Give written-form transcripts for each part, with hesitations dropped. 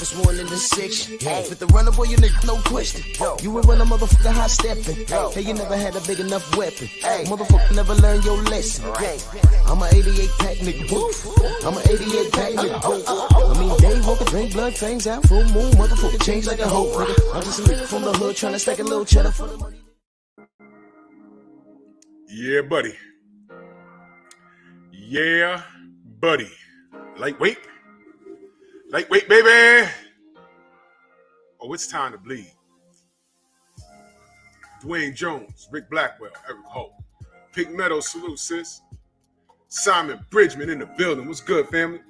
was sworn in the section. With the runner, boy, you nigga, no question. You would run a motherfucker high stepping. Hey, you never had a big enough weapon. Motherfucker never learned your lesson. I'm an 88 pack nigga. I'm an 88 pack nigga. I mean, day walker, drink blood, fangs out, full moon, motherfucker change like a hoe, nigga. I'm just a nigga from the hood trying to stack a little cheddar for the money. Yeah, buddy. Yeah, buddy. Lightweight. Lightweight, baby. Oh, it's time to bleed. Dwayne Jones, Rick Blackwell, Eric Holt. Pink Meadow, salute, sis. Simon Bridgman in the building. What's good, family?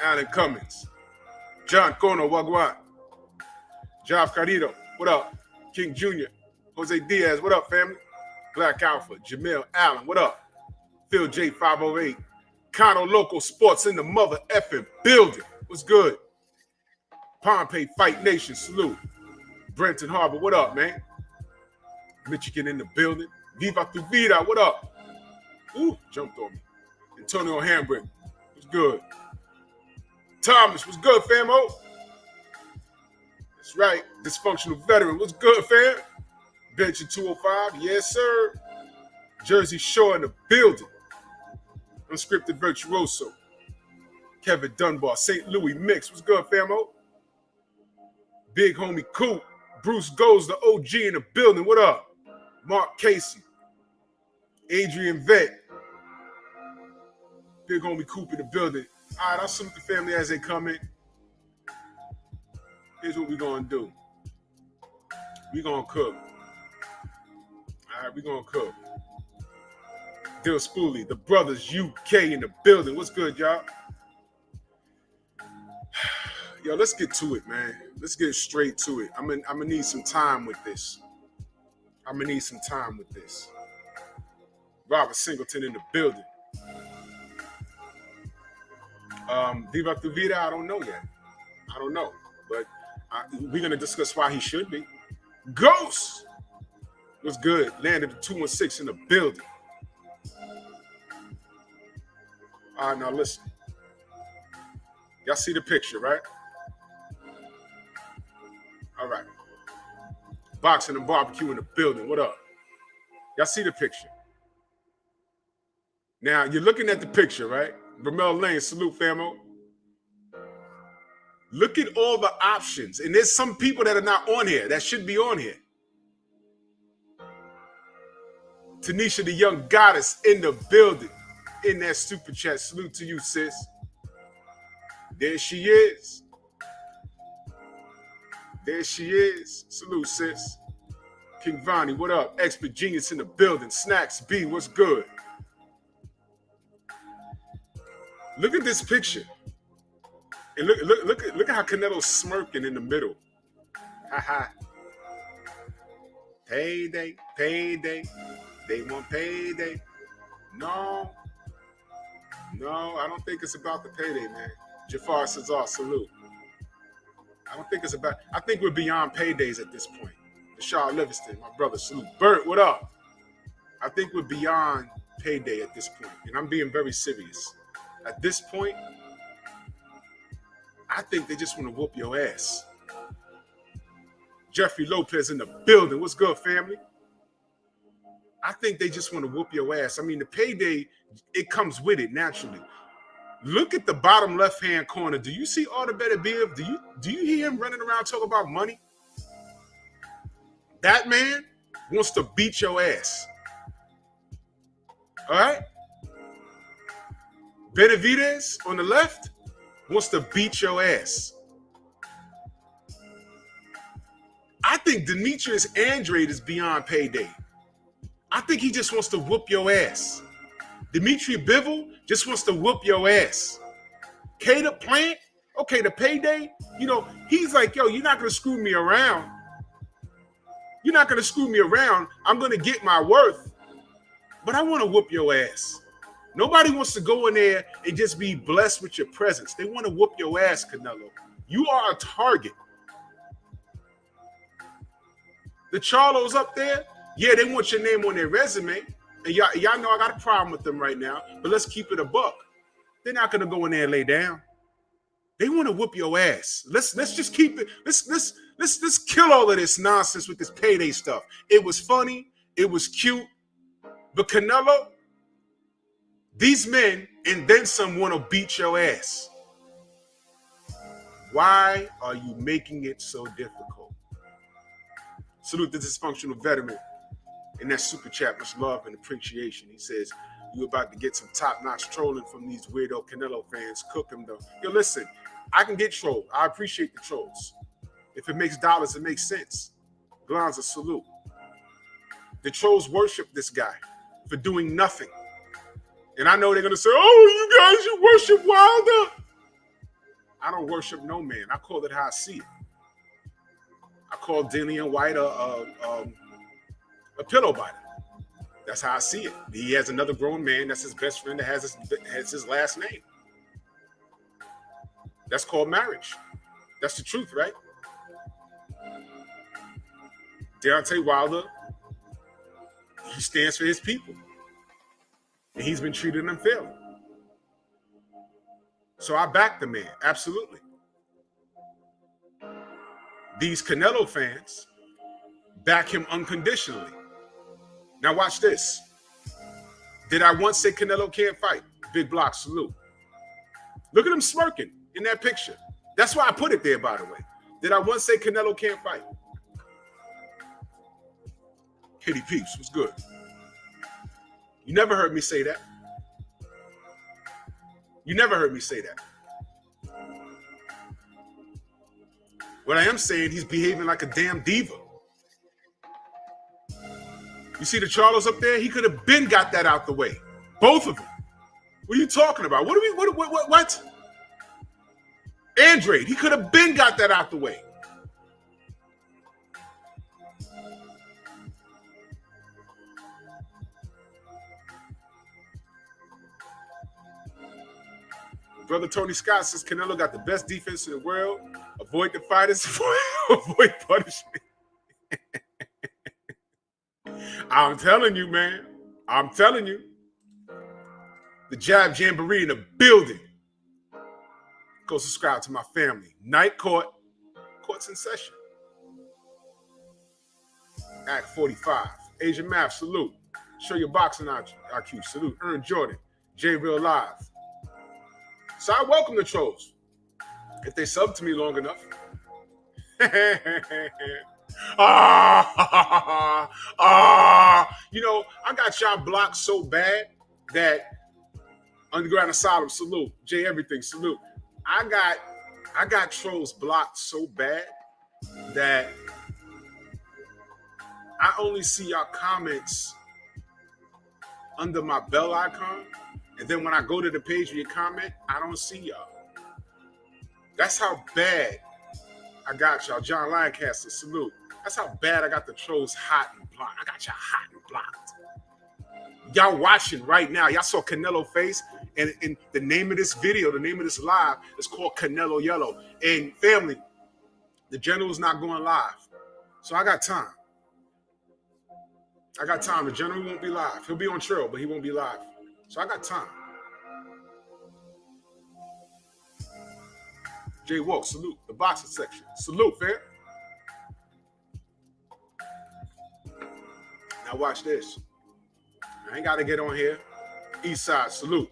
Alan Cummins. John Cono, Wagwan. Job Carrito, what up? King Jr. Jose Diaz, what up, family? Black Alpha, Jamil Allen, what up? Phil J 508. Cono Local Sports in the mother effing building. What's good? Pompey Fight Nation, salute. Brenton Harbor, what up, man? Michigan in the building. Viva tu vida, what up? Ooh, jumped on me. Antonio Hambrick, what's good? Thomas, what's good, famo? That's right. Dysfunctional veteran, what's good, fam? Bench in 205, yes, sir. Jersey Shore in the building. Unscripted Virtuoso. Kevin Dunbar, St. Louis Mix. What's good, famo? Big homie Coop. Bruce Goes, the OG in the building. What up? Mark Casey. Adrian Vett. Big homie Coop in the building. All right, I'll salute the family as they come in. Here's what we're going to do. We're going to cook. All right, we're going to cook. Dill Spoolie, the Brothers UK in the building. What's good, y'all? Yo, let's get to it, man. Let's get straight to it. I'm gonna need some time with this. Robert Singleton in the building. Viva tu vida, I don't know yet. I don't know. But we're going to discuss why he should be. Ghost! What's good? Landed the 216 in the building. All right, now listen. Y'all see the picture, right? All right. Boxing and barbecue in the building. What up? Y'all see the picture? Now, you're looking at the picture, right? Ramel Lane, salute, famo. Look at all the options. And there's some people that are not on here that should be on here. Tanisha, the young goddess, in the building. In that super chat. Salute to you, sis. There she is. There she is. Salute, sis. King Vonnie, what up? Expert Genius in the building. Snacks B, what's good? Look at this picture. And look at how Canelo's smirking in the middle. Ha ha. Payday, payday. They want payday. No, I don't think it's about the payday, man. Jafar Cesar, salute. I think we're beyond paydays at this point. Rashard Livingston, my brother, salute. Bert, what up? I think we're beyond payday at this point, and I'm being very serious. At this point, I think they just want to whoop your ass. Jeffrey Lopez in the building. What's good, family? I think they just want to whoop your ass. I mean, the payday, it comes with it naturally. Look at the bottom left-hand corner. Do you see Arthur Beterbiev? Do you hear him running around talking about money? That man wants to beat your ass. All right? Benavidez on the left wants to beat your ass. I think Demetrius Andrade is beyond payday. I think he just wants to whoop your ass. Dimitri Bivol just wants to whoop your ass. Cater Plant, okay, the payday, he's like, yo, you're not going to screw me around. You're not going to screw me around. I'm going to get my worth. But I want to whoop your ass. Nobody wants to go in there and just be blessed with your presence. They want to whoop your ass, Canelo. You are a target. The Charlos up there, yeah, they want your name on their resume. And y'all know I got a problem with them right now. But let's keep it a buck. They're not going to go in there and lay down. They want to whoop your ass. Let's just keep it. Let's kill all of this nonsense with this payday stuff. It was funny. It was cute. But Canelo, these men and then some want to beat your ass. Why are you making it so difficult? Salute the dysfunctional veteran in that super chat. Much love and appreciation. He says, you about to get some top-notch trolling from these weirdo Canelo fans. Cook them, though. Yo, listen, I can get trolled. I appreciate the trolls. If it makes dollars, it makes sense. Glonza, salute. The trolls worship this guy for doing nothing. And I know they're going to say, oh, you guys, you worship Wilder. I don't worship no man. I call it how I see it. I call Dillian White a pillow biter. That's how I see it. He has another grown man that's his best friend that has his last name. That's called marriage. That's the truth, right? Deontay Wilder, he stands for his people. And he's been treated unfairly. So I back the man, absolutely. These Canelo fans back him unconditionally. Now watch this. Did I once say Canelo can't fight? Big block, salute. Look at him smirking in that picture. That's why I put it there, by the way. Did I once say Canelo can't fight? Kitty Peeps was good. You never heard me say that. You never heard me say that. What I am saying, he's behaving like a damn diva. You see the Charlos up there? He could have been got that out the way. Both of them. What are you talking about? What? Andrade, he could have been got that out the way. Brother Tony Scott says Canelo got the best defense in the world. Avoid the fighters, avoid punishment. I'm telling you, man. I'm telling you. The Jab Jamboree in the building. Go subscribe to my family. Night Court. Court's in session. Act 45. Asian Math, salute. Show your boxing IQ, salute. Earn Jordan. J Real Live. So I welcome the trolls. If they sub to me long enough. You know, I got y'all blocked so bad that Underground Asylum, salute. J Everything, salute. I got trolls blocked so bad that I only see y'all comments under my bell icon. And then when I go to the page where you comment, I don't see y'all. That's how bad I got y'all. John Lancaster, salute. That's how bad I got the trolls hot and blocked. I got y'all hot and blocked. Y'all watching right now. Y'all saw Canelo face. And the name of this video, the name of this live is called Canelo Yellow. And family, the general's not going live. So I got time. I got time. The general won't be live. He'll be on trail, but he won't be live. So I got time. Jay Walk, salute. The boxing section. Salute, fam. Now watch this. I ain't got to get on here. East side, salute.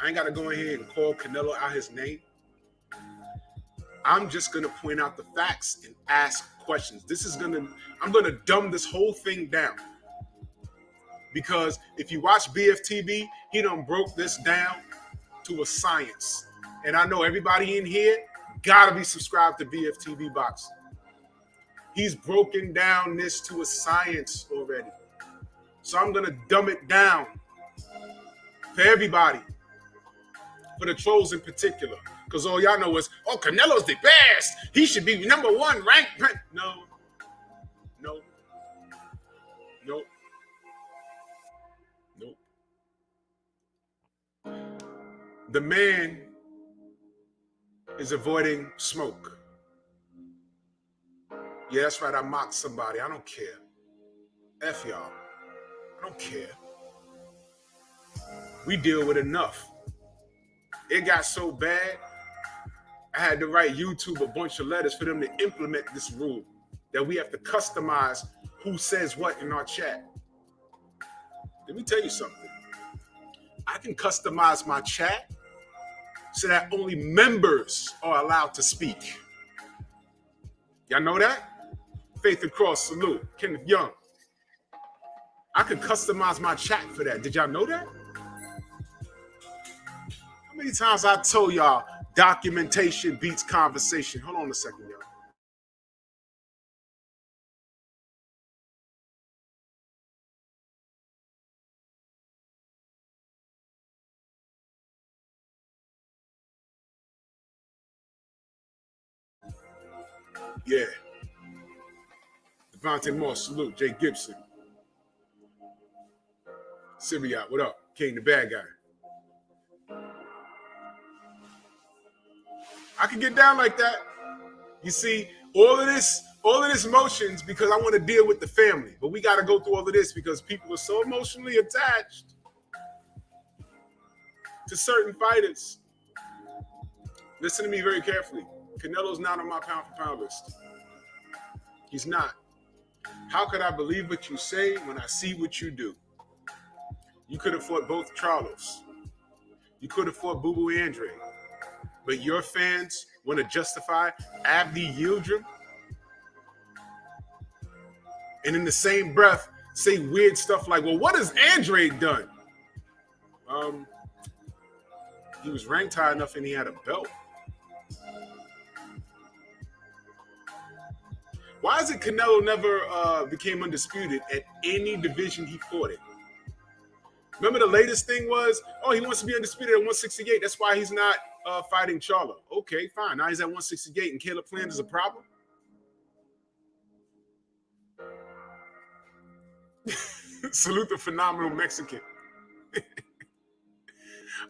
I ain't got to go in here and call Canelo out his name. I'm just going to point out the facts and ask questions. I'm going to dumb this whole thing down. Because if you watch BFTV, he done broke this down to a science. And I know everybody in here got to be subscribed to BFTV Boxing. He's broken down this to a science already. So I'm going to dumb it down for everybody. For the trolls in particular. Because all y'all know is, oh, Canelo's the best. He should be number one ranked. No. The man is avoiding smoke. Yeah, that's right. I mocked somebody. I don't care. F y'all. I don't care. We deal with enough. It got so bad I had to write YouTube a bunch of letters for them to implement this rule that we have to customize who says what in our chat. Let me tell you something. I can customize my chat so that only members are allowed to speak. Y'all know that? Faith and Cross, salute. Kenneth Young. I can customize my chat for that. Did y'all know that? How many times I told y'all documentation beats conversation? Hold on a second, y'all. Yeah. Devontae Moss, salute. Jay Gibson. Syriot, what up? King the bad guy. I can get down like that. You see, all of this emotions because I want to deal with the family. But we got to go through all of this because people are so emotionally attached to certain fighters. Listen to me very carefully. Canelo's not on my pound for pound list. He's not. How could I believe what you say when I see what you do? You could have fought both Charlos. You could have fought Boo Boo Andre. But your fans want to justify Abdi Yildirim and in the same breath say weird stuff like, well, what has Andre done? He was ranked high enough and he had a belt. Why is it Canelo never became undisputed at any division he fought in? Remember the latest thing was, oh, he wants to be undisputed at 168. That's why he's not fighting Charlo. Okay, fine. Now he's at 168 and Caleb Plant is a problem? Salute the phenomenal Mexican.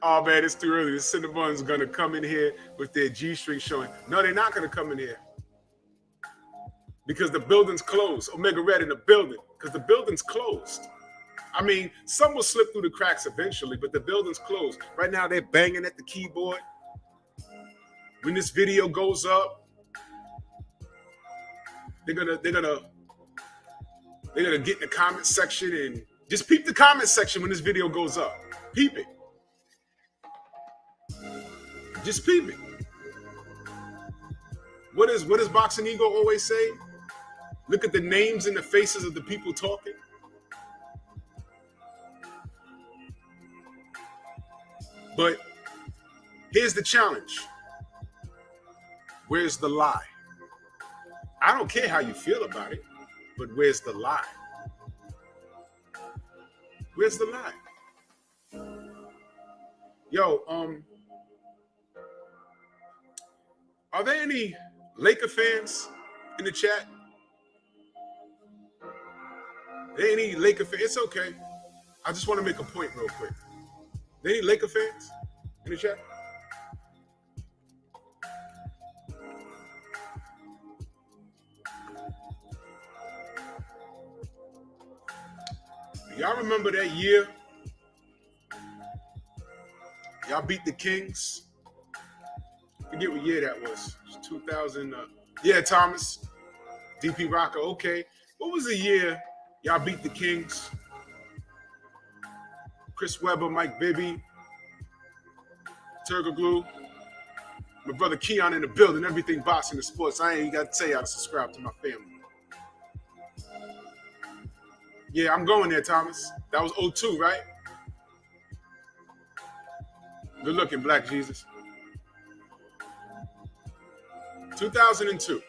Oh, man, it's too early. The Cinnabons are going to come in here with their G-string showing. No, they're not going to come in here. Because the building's closed. Omega Red in the building. Because the building's closed. I mean, some will slip through the cracks eventually, but the building's closed. Right now, they're banging at the keyboard. When this video goes up, they're gonna get in the comment section and just peep the comment section when this video goes up. Peep it. Just peep it. What does Boxing Ego always say? Look at the names and the faces of the people talking. But here's the challenge. Where's the lie? I don't care how you feel about it, but where's the lie? Where's the lie? Yo, are there any Laker fans in the chat? Are there any Laker fans? It's okay. I just want to make a point real quick. Are there any Laker fans in the chat? Y'all remember that year? Y'all beat the Kings. Forget what year that was. It was 2000. Yeah, Thomas. DP Rocker. Okay. What was the year y'all beat the Kings? Chris Webber, Mike Bibby, Turtle Glue. My brother Keon in the building. Everything boxing and sports. I ain't got to tell y'all to subscribe to my family. Yeah, I'm going there, Thomas. That was 02, right? Good looking, Black Jesus. 2002.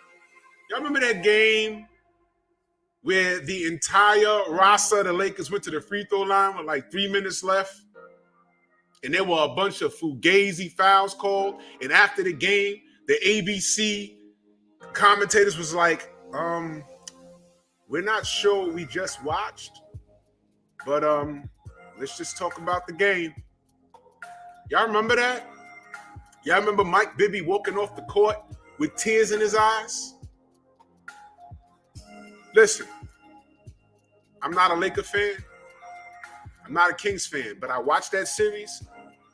Y'all remember that game where the entire roster of the Lakers went to the free throw line with like 3 minutes left? And there were a bunch of fugazi fouls called. And after the game, the ABC commentators was like, we're not sure what we just watched, but let's just talk about the game. Y'all remember that? Y'all remember Mike Bibby walking off the court with tears in his eyes? Listen, I'm not a Laker fan. I'm not a Kings fan, but I watched that series.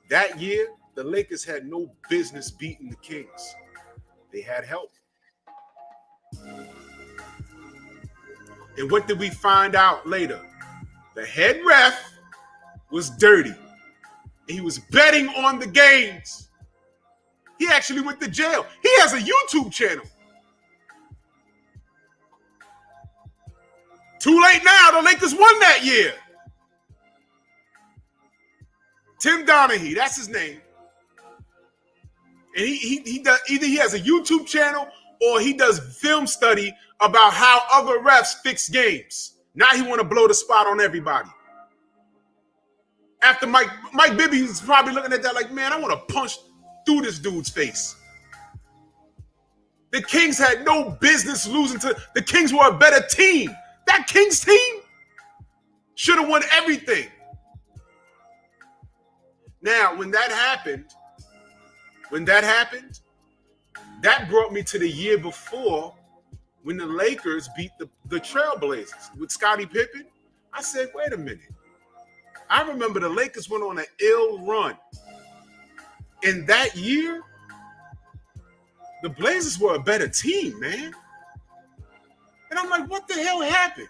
That year, the Lakers had no business beating the Kings. They had help. And what did we find out later? The head ref was dirty. He was betting on the games. He actually went to jail. He has a YouTube channel. Too late now. The Lakers won that year. Tim Donaghy, that's his name. And he does, either he has a YouTube channel or he does film study about how other refs fix games. Now he want to blow the spot on everybody. After Mike Bibby is probably looking at that like, man, I want to punch through this dude's face. The Kings had no business losing to the Kings were a better team. That Kings team should have won everything. Now, when that happened, that brought me to the year before when the Lakers beat the Trailblazers with Scottie Pippen. I said, wait a minute. I remember the Lakers went on an ill run. In that year, the Blazers were a better team, man. And I'm like, what the hell happened?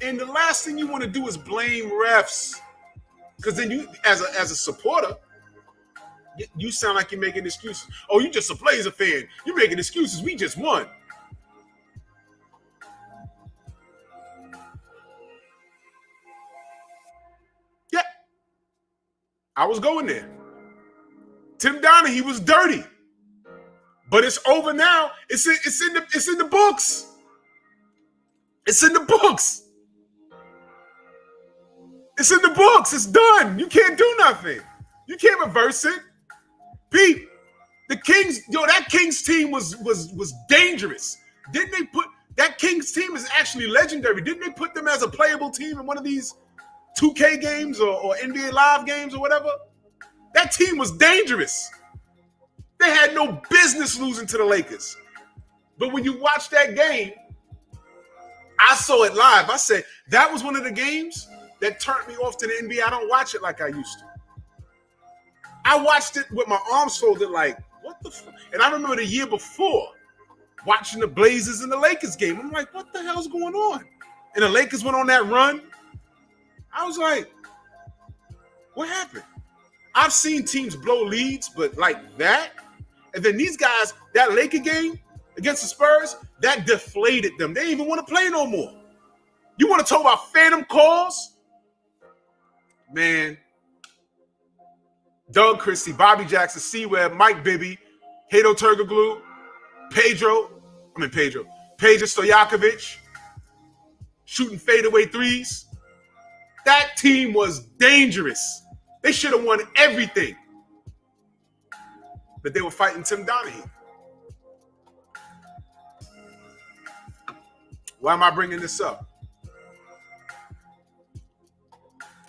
And the last thing you want to do is blame refs. Because then you, as a supporter, you sound like you're making excuses. Oh, you just a Blazer fan. You're making excuses. We just won. Yeah. I was going there. Tim Donaghy was dirty. But it's over now. It's in the books. It's in the books. It's in the books. It's done. You can't do nothing. You can't reverse it. Pete, the Kings, that Kings team was dangerous. Didn't they put that Kings team is actually legendary? Didn't they put them as a playable team in one of these 2K games or NBA Live games or whatever? That team was dangerous. They had no business losing to the Lakers. But when you watch that game, I saw it live. I said, that was one of the games that turned me off to the NBA. I don't watch it like I used to. I watched it with my arms folded like, what the fuck? And I remember the year before watching the Blazers and the Lakers game. I'm like, what the hell's going on? And the Lakers went on that run. I was like, what happened? I've seen teams blow leads, but like that. And then these guys, that Laker game against the Spurs, that deflated them. They didn't even want to play no more. You want to talk about phantom calls? Man. Doug Christie, Bobby Jackson, C-Web, Mike Bibby, Hato Turkoglu, Pedro Stojakovic, shooting fadeaway threes. That team was dangerous. They should have won everything. But they were fighting Tim Donaghy. Why am I bringing this up?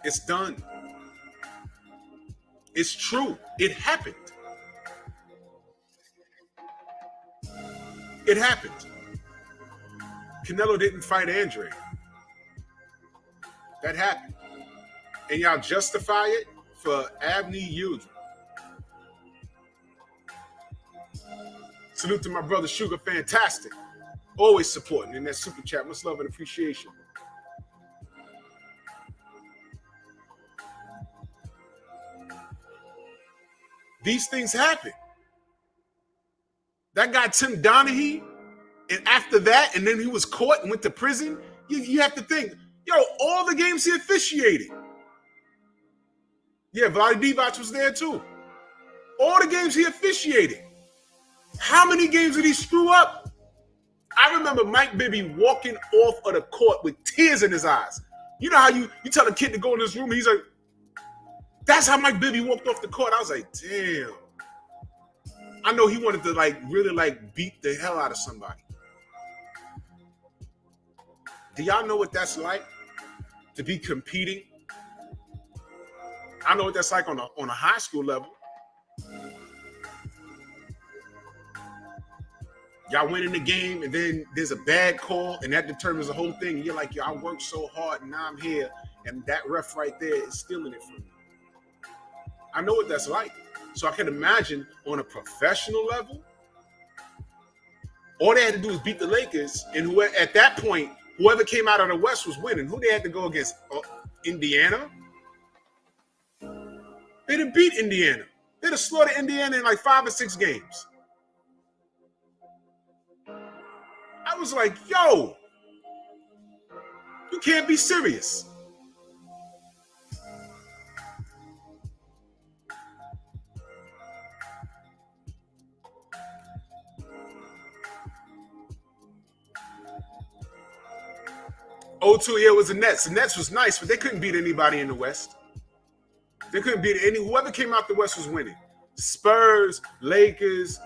It's done. It's true. It happened. It happened. Canelo didn't fight Andre. That happened. And y'all justify it for Avni Yudra. Salute to my brother Sugar Fantastic. Always supporting in that super chat. Much love and appreciation. These things happen. That guy Tim Donaghy, and after that, and then he was caught and went to prison. You have to think, all the games he officiated. Yeah, Vlade Divac was there too. All the games he officiated. How many games did he screw up? I remember Mike Bibby walking off of the court with tears in his eyes. You know how you tell a kid to go in this room, and he's like, that's how Mike Bibby walked off the court. I was like, damn. I know he wanted to really beat the hell out of somebody. Do y'all know what that's like to be competing? I know what that's like on a high school level. Y'all win in the game, and then there's a bad call, and that determines the whole thing. And you're like, I worked so hard, and now I'm here, and that ref right there is stealing it from me. I know what that's like. So I can imagine on a professional level, All they had to do was beat the Lakers, and at that point, whoever came out of the West was winning. Who they had to go against? Indiana? They didn't beat Indiana. They'd have slaughtered Indiana in like 5 or 6 games. I was like, yo, you can't be serious. '02, yeah, it was the Nets. The Nets was nice, but they couldn't beat anybody in the West. They couldn't beat whoever came out the West was winning. Spurs, Lakers,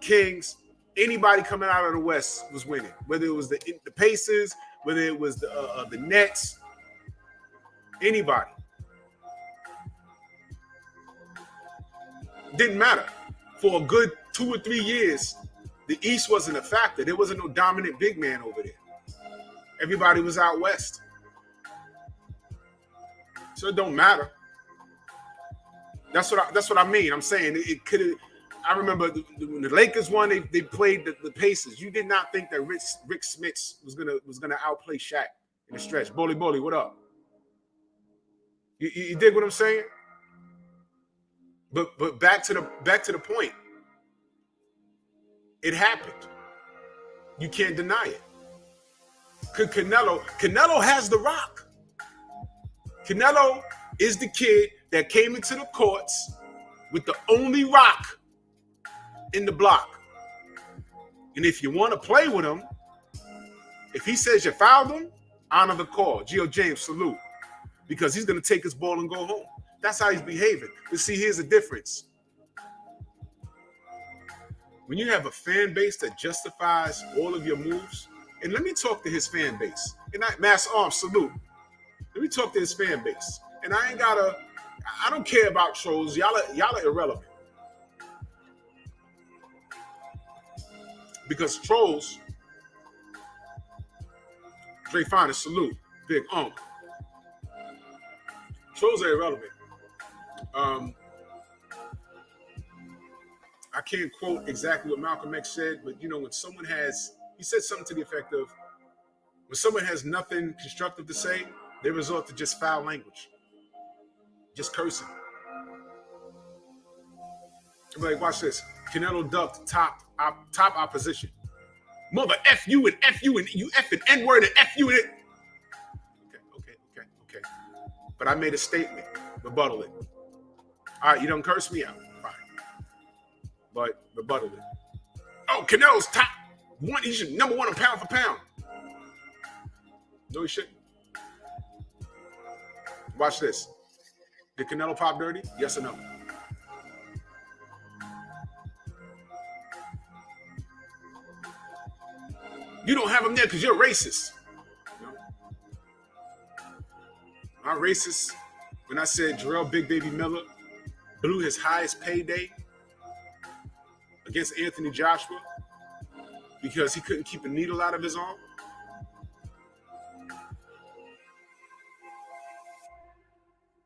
Kings, anybody coming out of the West was winning. Whether it was the Pacers, whether it was the Nets, anybody. Didn't matter. For a good 2 or 3 years, the East wasn't a factor. There wasn't no dominant big man over there. Everybody was out West. So it don't matter. That's what I mean. I'm saying it could have. I remember when the Lakers won, they played the Pacers. You did not think that Rick Smits was gonna outplay Shaq in the stretch. Bully, what up? You dig what I'm saying? But back to the point. It happened. You can't deny it. Canelo has the rock. Canelo is the kid that came into the courts with the only rock in the block. And if you want to play with him, if he says you fouled him, honor the call. Gio James, salute. Because he's going to take his ball and go home. That's how he's behaving. But see, here's the difference. When you have a fan base that justifies all of your moves, and let me talk to his fan base. And Mass Arms, salute. Let me talk to his fan base. And I don't care about trolls. Y'all are irrelevant. Because trolls, Dre Finest, salute. Big Trolls are irrelevant. I can't quote exactly what Malcolm X said, but when someone he said something to the effect of, when someone has nothing constructive to say, they resort to just foul language, just cursing. Like, watch this. Canelo ducked top opposition. Mother F you and you F and N-word and F you and it. Okay. But I made a statement. Rebuttal it. All right, you don't curse me out. Fine. But rebuttal it. Oh, Canelo's top one. He should number 1 pound for pound. No, he shouldn't. Watch this. Did Canelo pop dirty? Yes or no? You don't have him there because you're racist. I'm racist when I said Jarrell Big Baby Miller blew his highest payday against Anthony Joshua because he couldn't keep a needle out of his arm.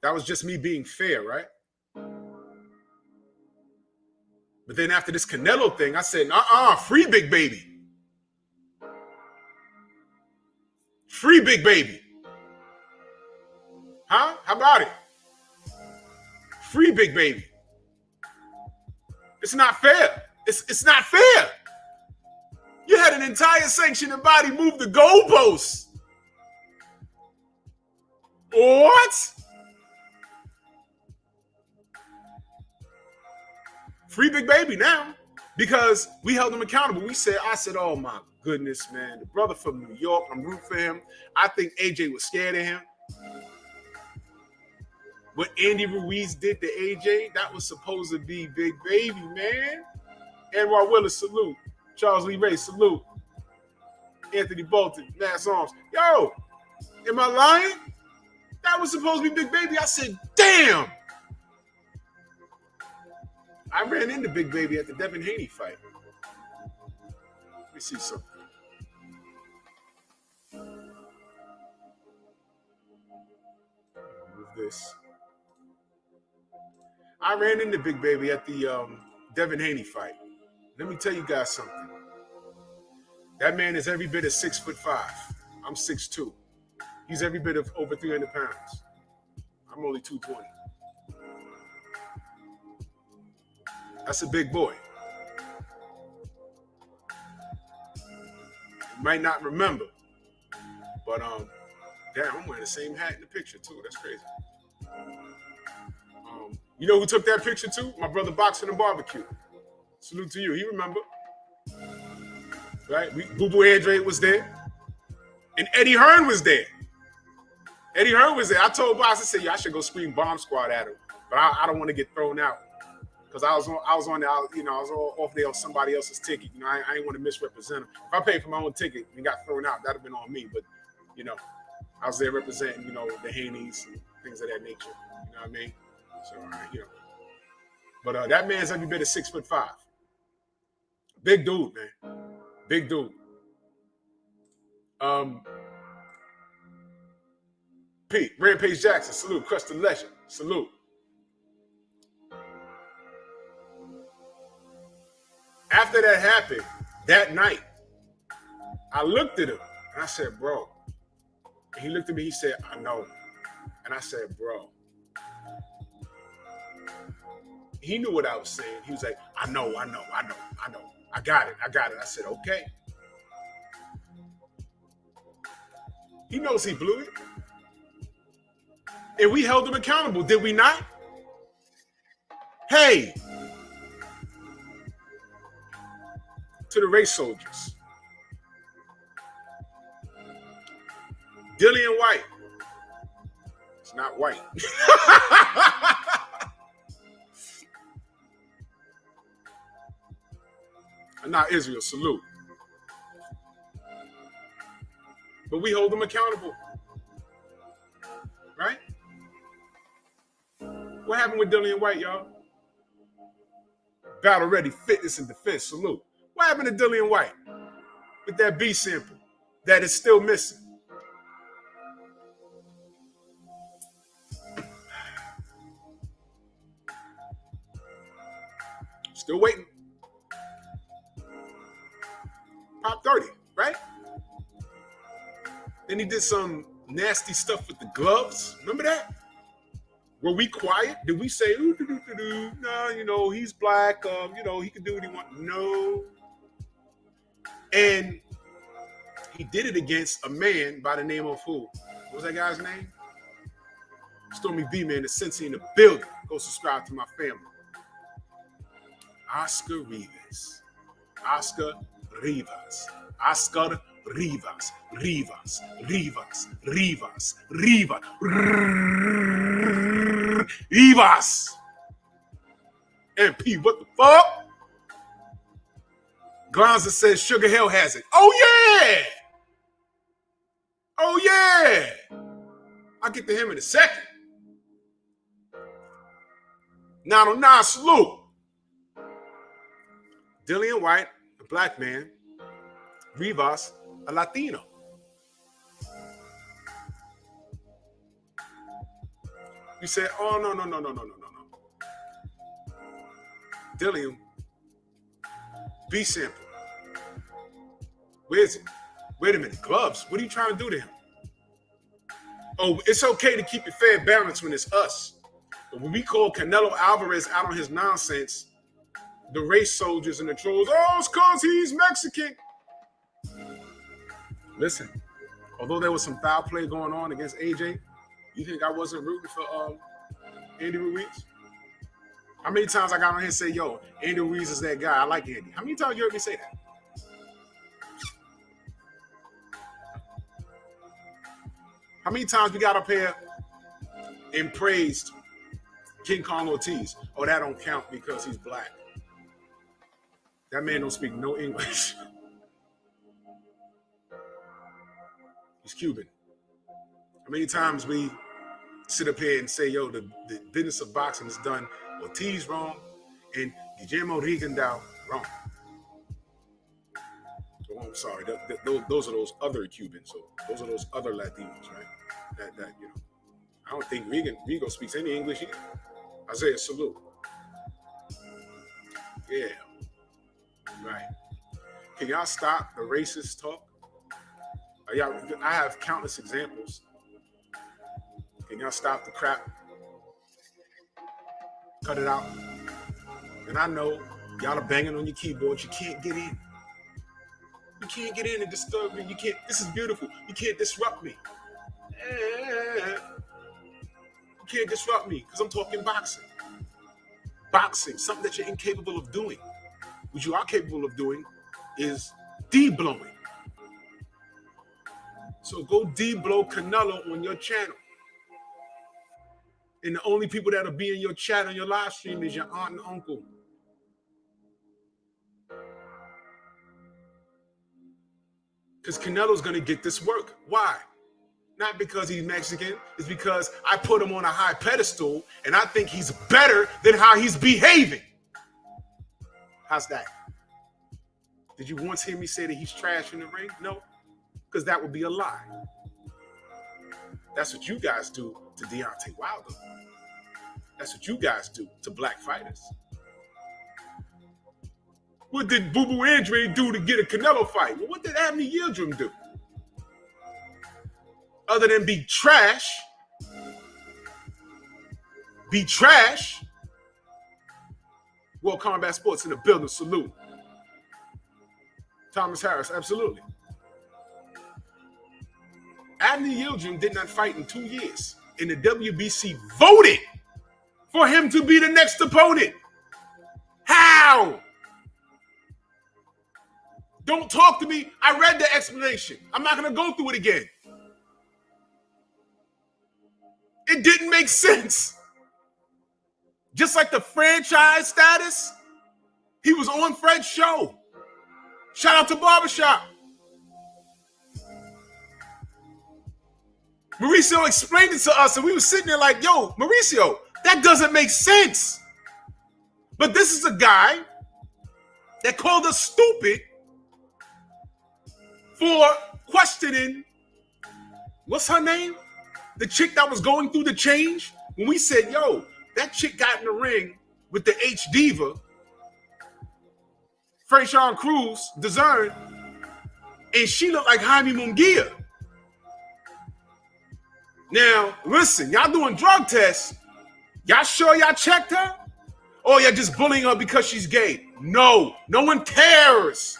That was just me being fair, right? But then after this Canelo thing, I said, free Big Baby. Free Big Baby. Huh? How about it? Free Big Baby. It's not fair. It's not fair. You had an entire sanctioning body move the goalposts. What? Free Big Baby now, because we held him accountable. I said, oh my goodness, man. The brother from New York, I'm rooting for him. I think AJ was scared of him. What Andy Ruiz did to AJ, that was supposed to be Big Baby, man. Anwar Willis, salute. Charles Lee Ray, salute. Anthony Bolton, Mass Arms. Yo, am I lying? That was supposed to be Big Baby. I said, damn. I ran into Big Baby at the Devin Haney fight. Let me see something. Move this. I ran into Big Baby at the Devin Haney fight. Let me tell you guys something. That man is every bit of 6'5". I'm 6'2". He's every bit of over 300 pounds. I'm only 220. That's a big boy. You might not remember, but damn, I'm wearing the same hat in the picture too. That's crazy. You know who took that picture too? My brother Boxing and Barbecue. Salute to you. He remember. Right? Boo Boo Andre was there. And Eddie Hearn was there. Eddie Hearn was there. I told Box, I said, yeah, I should go scream Bomb Squad at him. But I don't want to get thrown out. Because I was on there, I was off there on somebody else's ticket. I didn't want to misrepresent him. If I paid for my own ticket and got thrown out, that'd have been on me. But, I was there representing, the Haney's and things of that nature. You know what I mean? So, But that man's every bit of 6'5". Big dude, man. Big dude. Pete, Rampage Jackson, salute. Crust the Legend, salute. After that happened, that night, I looked at him and I said, bro. And he looked at me, he said, I know. And I said, bro. He knew what I was saying. He was like, I know. I got it. I said, okay. He knows he blew it. And we held him accountable, did we not? Hey. To the race soldiers. Dillian White. It's not white. Not Israel, salute. But we hold them accountable. Right? What happened with Dillian White, y'all? Battle ready, fitness and defense, salute. What happened to Dillian White with that B sample that is still missing? Still waiting. Pop 30, right? Then he did some nasty stuff with the gloves. Remember that? Were we quiet? Did we say, no, he's black, he can do what he wants? No. And he did it against a man by the name of who? What was that guy's name? Stormy B, man, the Cincy in the building. Go subscribe to my family. Oscar Rivas. Oscar Rivas. Oscar Rivas. Rivas. Rivas. Rivas. Rivas. Rivas. MP, what the fuck? Glanza says Sugar Hill has it. Oh, yeah. Oh, yeah. I'll get to him in a second. 909 salute. Dillian White, a black man. Rivas, a Latino. You said, oh, no. Dillian, B sample. Where's it? Wait a minute, gloves. What are you trying to do to him? Oh, it's okay to keep it fair balance when it's us. But when we call Canelo Alvarez out on his nonsense, the race soldiers and the trolls, oh, it's because he's Mexican. Listen, although there was some foul play going on against AJ, you think I wasn't rooting for Andy Ruiz? How many times I got on here and say, yo, Andy Ruiz is that guy. I like Andy. How many times you heard me say that? How many times we got up here and praised King Kong Ortiz? Oh, that don't count because he's black. That man don't speak no English. He's Cuban. How many times we sit up here and say, yo, the business of boxing is done. Ortiz wrong and Guillermo Rigondeaux wrong. Oh, I'm sorry. Those are those other Cubans. So those are those other Latinos, right? That I don't think Rigo speaks any English either. Isaiah, salute. Yeah. Right. Can y'all stop the racist talk? I have countless examples. Can y'all stop the crap? Cut it out. And I know y'all are banging on your keyboards. You can't get in. You can't get in and disturb me. You can't. This is beautiful. You can't disrupt me. You can't disrupt me because I'm talking boxing. Boxing, something that you're incapable of doing. What you are capable of doing is de-blowing. So go de-blow Canelo on your channel. And the only people that'll be in your chat on your live stream is your aunt and uncle. Because Canelo's going to get this work. Why? Not because he's Mexican. It's because I put him on a high pedestal and I think he's better than how he's behaving. How's that? Did you once hear me say that he's trash in the ring? No, because that would be a lie. That's what you guys do to Deontay Wilder. That's what you guys do to black fighters. What did Boo Boo Andre do to get a Canelo fight? Well, what did Abney Yildirim do? Other than be trash. World Combat Sports in the building, salute. Thomas Harris, absolutely. Abney Yildirim did not fight in 2 years. And the WBC voted for him to be the next opponent. How? Don't talk to me. I read the explanation. I'm not going to go through it again. It didn't make sense. Just like the franchise status, he was on Fred's show. Shout out to Barbershop. Mauricio explained it to us, and we were sitting there like, yo, Mauricio, that doesn't make sense. But this is a guy that called us stupid for questioning, what's her name? The chick that was going through the change. When we said, yo, that chick got in the ring with the H Diva, Freyshawn Cruz, Dezern, and she looked like Jaime Munguia. Now, listen, y'all doing drug tests. Y'all sure y'all checked her? Or y'all just bullying her because she's gay? No one cares.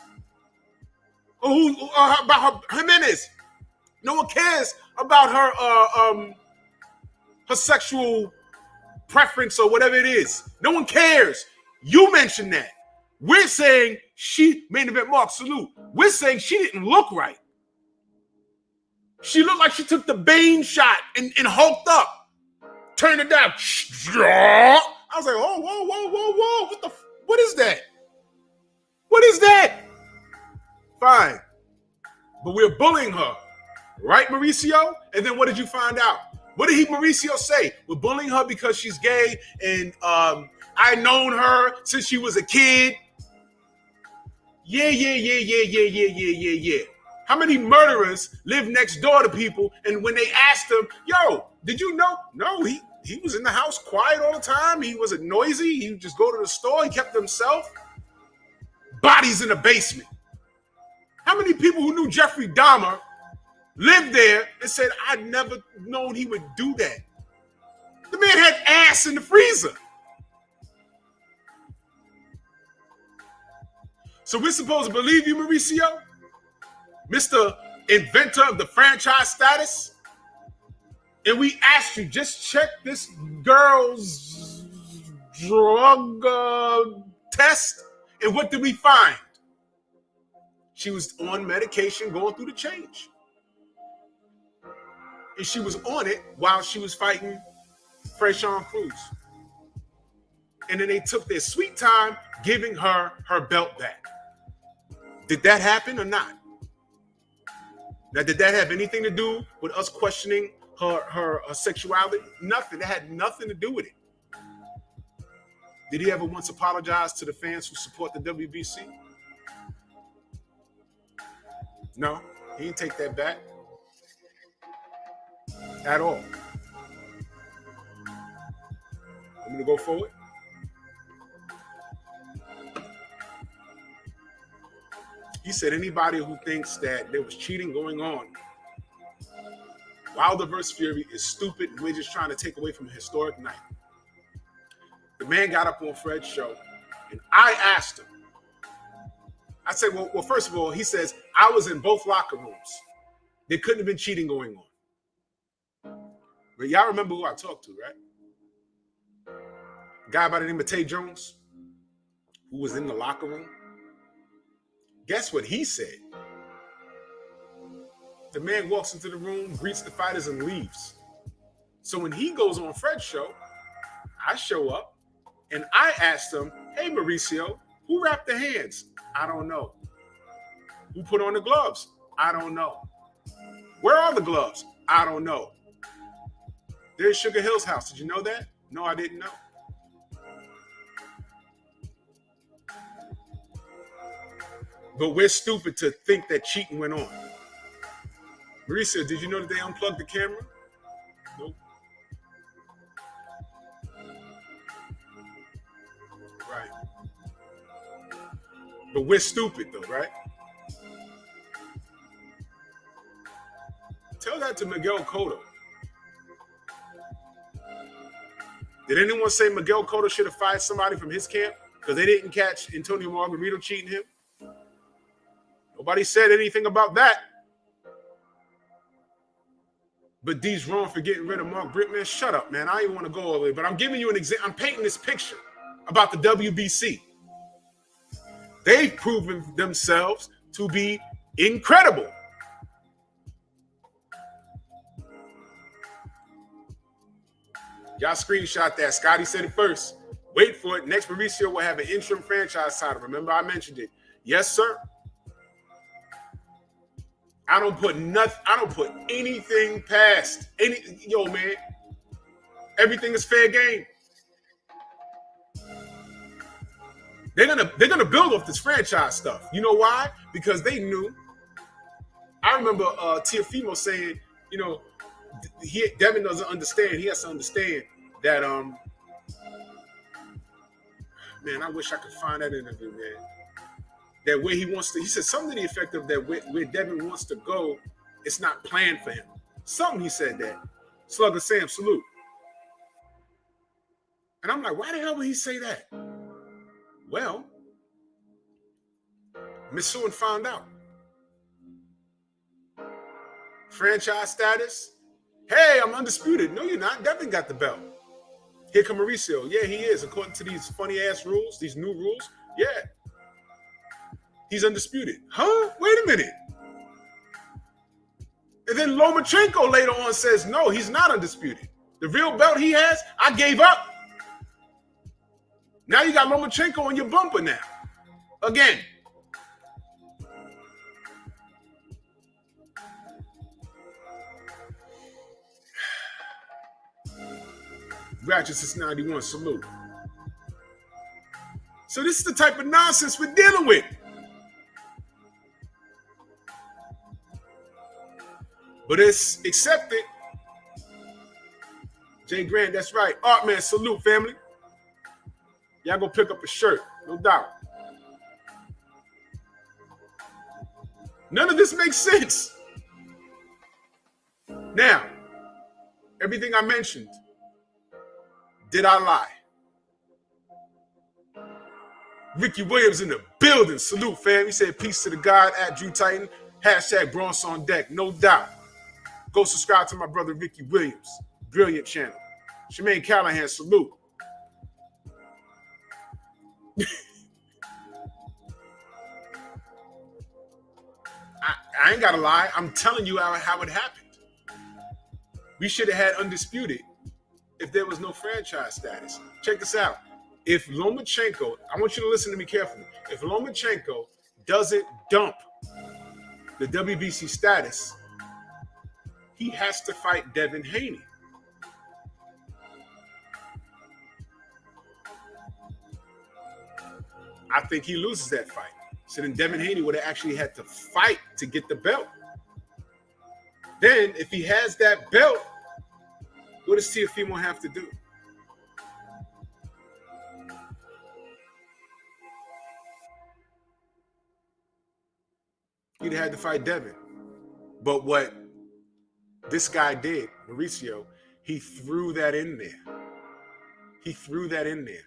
About her Jimenez. No one cares about her her sexual preference or whatever it is. No one cares. You mentioned that. We're saying main event Mark, salute. We're saying she didn't look right. She looked like she took the Bane shot and hulked up. Turned it down. I was like, whoa. What is that? What is that? Fine. But we're bullying her. Right, Mauricio? And then what did you find out? What did Mauricio say? We're bullying her because she's gay and I known her since she was a kid. Yeah. How many murderers live next door to people and when they asked them, yo, did you know? No, he was in the house quiet all the time. He wasn't noisy. He would just go to the store. He kept to himself. Bodies in the basement. How many people who knew Jeffrey Dahmer lived there and said, I'd never known he would do that? The man had ass in the freezer. So we're supposed to believe you, Mauricio? Mr. Inventor of the franchise status? And we asked you, just check this girl's drug test. And what did we find? She was on medication going through the change. And she was on it while she was fighting Freyshawn Cruz. And then they took their sweet time giving her her belt back. Did that happen or not? Now, did that have anything to do with us questioning her sexuality? Nothing. That had nothing to do with it. Did he ever once apologize to the fans who support the WBC? No, he didn't take that back at all. I'm going to go forward. He said anybody who thinks that there was cheating going on, Wilder versus Fury, is stupid. And we're just trying to take away from a historic night. The man got up on Fred's show, and I asked him. I said, well, first of all, he says, I was in both locker rooms. There couldn't have been cheating going on. But y'all remember who I talked to, right? A guy by the name of Tay Jones, who was in the locker room. Guess what he said? The man walks into the room, greets the fighters, and leaves. So when he goes on Fred's show, I show up, and I asked him, hey, Mauricio, who wrapped the hands? I don't know. Who put on the gloves? I don't know. Where are the gloves? I don't know. There's Sugar Hill's house. Did you know that? No, I didn't know. But we're stupid to think that cheating went on. Mauricio, did you know that they unplugged the camera? Nope. Right. But we're stupid though, right? Tell that to Miguel Cotto. Did anyone say Miguel Cotto should have fired somebody from his camp because they didn't catch Antonio Margarito cheating him? Nobody said anything about that. But D's wrong for getting rid of Mark Britt, man. Shut up, man. I ain't want to go all the way. But I'm giving you an example. I'm painting this picture about the WBC. They've proven themselves to be incredible. Y'all screenshot that. Scotty said it first. Wait for it. Next Mauricio will have an interim franchise title. Remember, I mentioned it. Yes, sir. I don't put anything past yo, man. Everything is fair game. They're gonna build off this franchise stuff. You know why? Because they knew. I remember Teofimo saying, you know, Devin doesn't understand. He has to understand that man, I wish I could find that interview, man. That where he wants to, he said something to the effect of that where Devin wants to go, it's not planned for him. Something he said that. Slugger Sam, salute. And I'm like, why the hell would he say that? Well, Miss Suen found out. Franchise status. Hey, I'm undisputed. No, you're not. Devin got the belt. Here come Mauricio. Yeah, he is. According to these funny ass rules, these new rules. Yeah. He's undisputed. Huh? Wait a minute. And then Lomachenko later on says, no, he's not undisputed. The real belt he has, I gave up. Now you got Lomachenko on your bumper now. Again. Ratchet since 91, salute. So this is the type of nonsense we're dealing with. But it's accepted. Jay Grant, that's right. Art man, salute, family. Y'all go pick up a shirt, no doubt. None of this makes sense. Now, everything I mentioned, did I lie? Ricky Williams in the building. Salute, fam. He said, peace to the God at Drew Titan. Hashtag Bronx on deck. No doubt. Go subscribe to my brother Ricky Williams. Brilliant channel. Shemaine Callahan, salute. I ain't got to lie. I'm telling you how it happened. We should have had undisputed if there was no franchise status. Check this out. If Lomachenko, I want you to listen to me carefully. If Lomachenko doesn't dump the WBC status, he has to fight Devin Haney. I think he loses that fight. So then Devin Haney would have actually had to fight to get the belt. Then, if he has that belt, what does Teofimo have to do? he'd had to fight Devin. But what this guy did, Mauricio, he threw that in there. He threw that in there.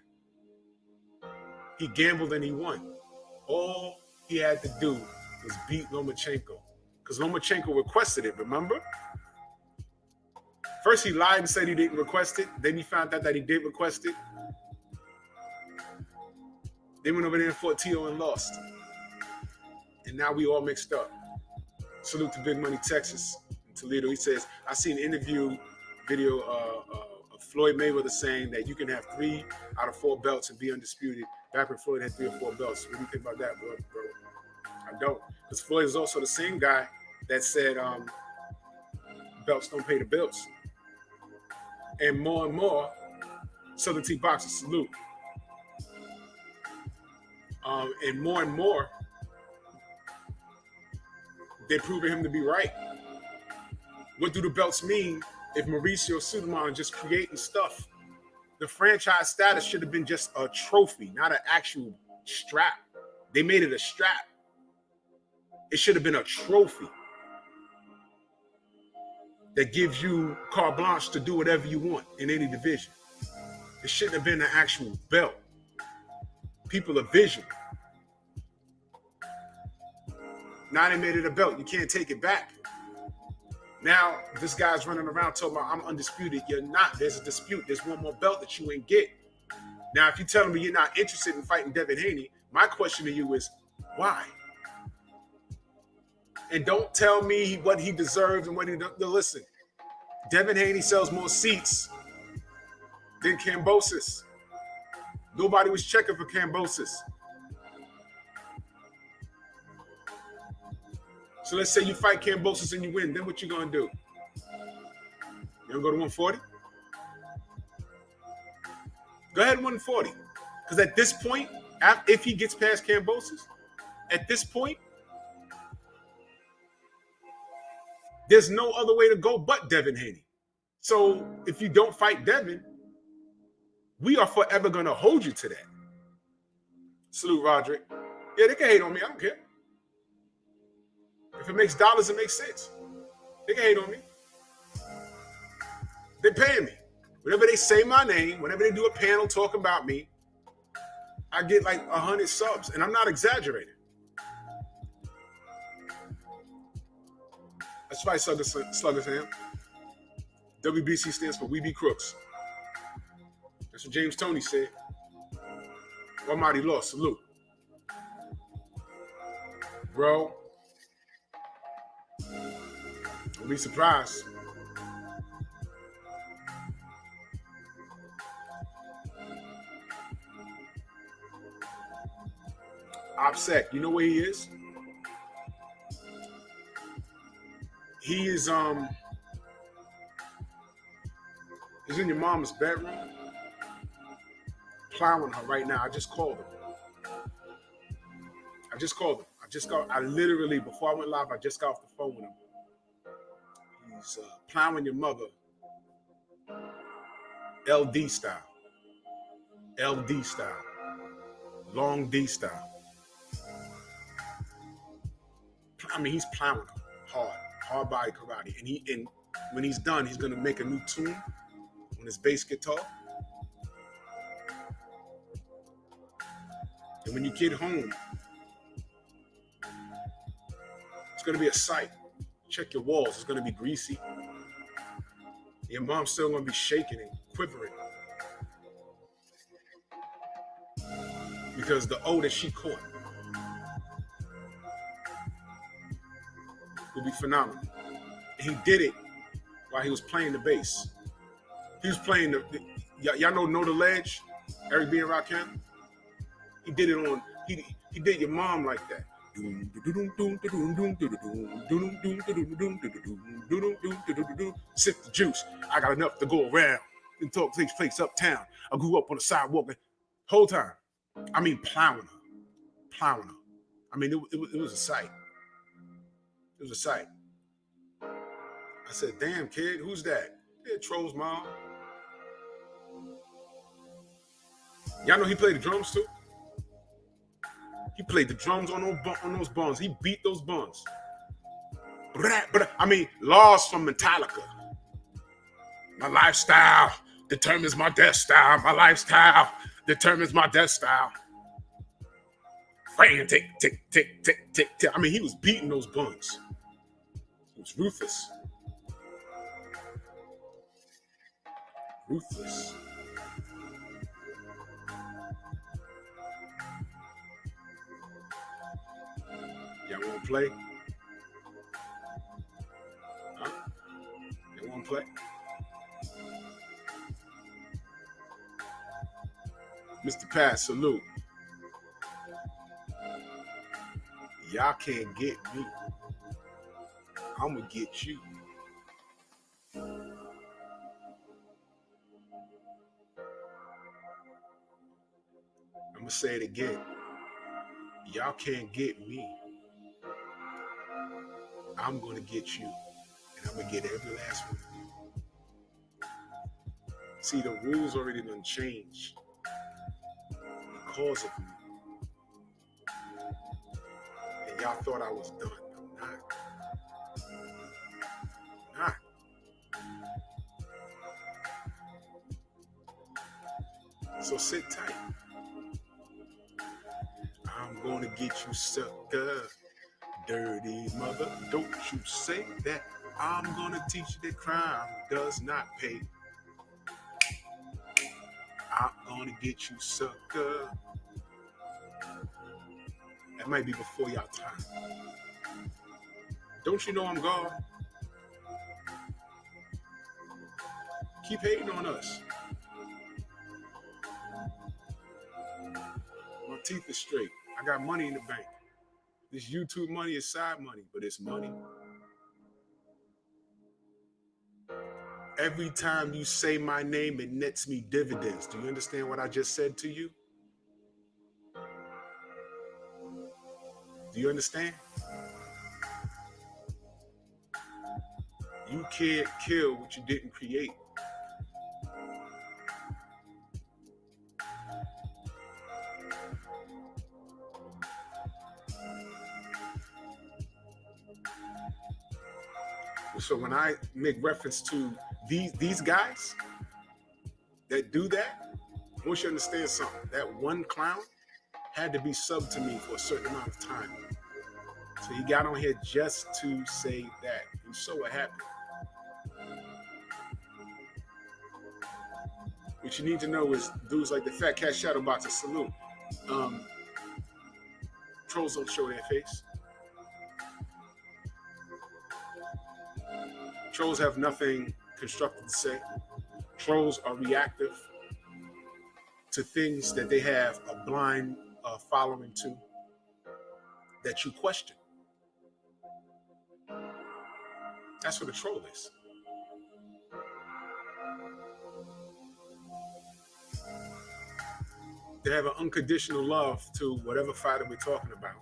He gambled and he won. All he had to do was beat Lomachenko. Because Lomachenko requested it, remember? First he lied and said he didn't request it. Then he found out that he did request it. They went over there and fought Tio and lost. And now we all mixed up. Salute to Big Money Texas in Toledo. He says, I seen an interview video of Floyd Mayweather saying that you can have 3 out of 4 belts and be undisputed. Back when Floyd had 3 or 4 belts. What do you think about that, bro? I don't. Because Floyd is also the same guy that said belts don't pay the bills. And more, Southern T Boxers, salute. And more, they're proving him to be right. What do the belts mean if Mauricio Sulaimán just creating stuff? The franchise status should have been just a trophy, not an actual strap. They made it a strap. It should have been a trophy that gives you carte blanche to do whatever you want in any division. It shouldn't have been an actual belt. People are visual. Now they made it a belt. You can't take it back. Now this guy's running around talking about I'm undisputed. You're not. There's a dispute. There's one more belt that you ain't get. Now, if you're telling me you're not interested in fighting Devin Haney, my question to you is why? And don't tell me what he deserves and what he doesn't. Listen, Devin Haney sells more seats than Kambosos. Nobody was checking for Kambosos. So let's say you fight Kambosos and you win. Then what you gonna do? You gonna go to 140? Go ahead 140. Because at this point, if he gets past Kambosos, at this point, there's no other way to go but Devin Haney. So if you don't fight Devin, we are forever gonna hold you to that. Salute, Roderick. Yeah, they can hate on me. I don't care. If it makes dollars, it makes sense. They can hate on me. They're paying me. Whenever they say my name, whenever they do a panel talking about me, I get like 100 subs, and I'm not exaggerating. That's why Slugger Fam. WBC stands for We Be Crooks. That's what James Toney said. One mighty lost. Salute. Bro. Don't be surprised. Upset. You know where he is? He is he's in your mama's bedroom, plowing her right now. I just called him. I literally, before I went live, I just got off the phone with him. He's plowing your mother, LD style. LD style. Long D style. I mean, he's plowing her hard body karate. And when he's done, he's gonna make a new tune on his bass guitar. And when you get home, it's gonna be a sight. Check your walls, it's gonna be greasy. Your mom's still gonna be shaking and quivering. Because the O that she caught will be phenomenal. And he did it while he was playing the bass. He was playing y'all know the Ledge, Eric B. and Rakim? He did it on, he did your mom like that. Sip the juice. I got enough to go around and talk to this place uptown. I grew up on the sidewalk. Whole time. I mean, plowing her. I mean, it was a sight. It was a sight. I said, damn, kid, who's that? Yeah, Troll's mom. Y'all know he played the drums too? He played the drums on those buns. He beat those buns. I mean, Laws from Metallica. My lifestyle determines my death style. My lifestyle determines my death style. Tick, tick, tick, tick, tick, tick. I mean, he was beating those buns. He was ruthless. Ruthless. Y'all want to play? Huh? Y'all want to play? Mr. Pat, salute. Y'all can't get me. I'm going to get you. I'm going to say it again. Y'all can't get me. I'm going to get you. And I'm going to get every last one of you. See, the rules already done changed because of me. And y'all thought I was done. I'm not. So sit tight. I'm going to get you, sucker. Dirty mother, don't you say that. I'm going to teach you that crime does not pay. I'm going to get you, sucker. That might be before y'all time. Don't you know I'm God? Keep hating on us. My teeth are straight. I got money in the bank. This YouTube money is side money, but it's money. Every time you say my name, it nets me dividends. Do you understand what I just said to you? Do you understand? You can't kill what you didn't create. So when I make reference to these guys that do that, I want you to understand something. That one clown had to be subbed to me for a certain amount of time. So he got on here just to say that. And so what happened? What you need to know is dudes like the Fat Cat Shadowboxer, salute. Trolls don't show their face. Trolls have nothing constructive to say. Trolls are reactive to things that they have a blind following to that you question. That's what a troll is. They have an unconditional love to whatever fighter we're talking about.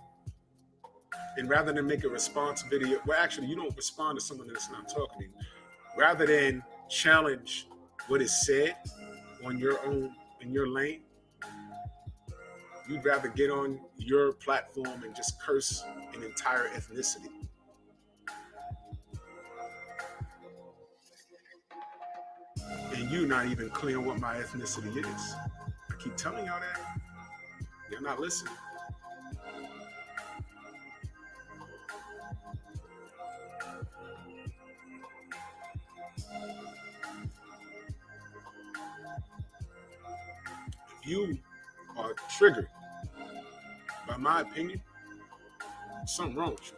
And rather than make a response video, well, actually, you don't respond to someone that's not talking to you. Rather than challenge what is said on your own, in your lane, you'd rather get on your platform and just curse an entire ethnicity. And you not even clear on what my ethnicity is. I keep telling y'all that. You're not listening. If you are triggered by my opinion, something wrong with you.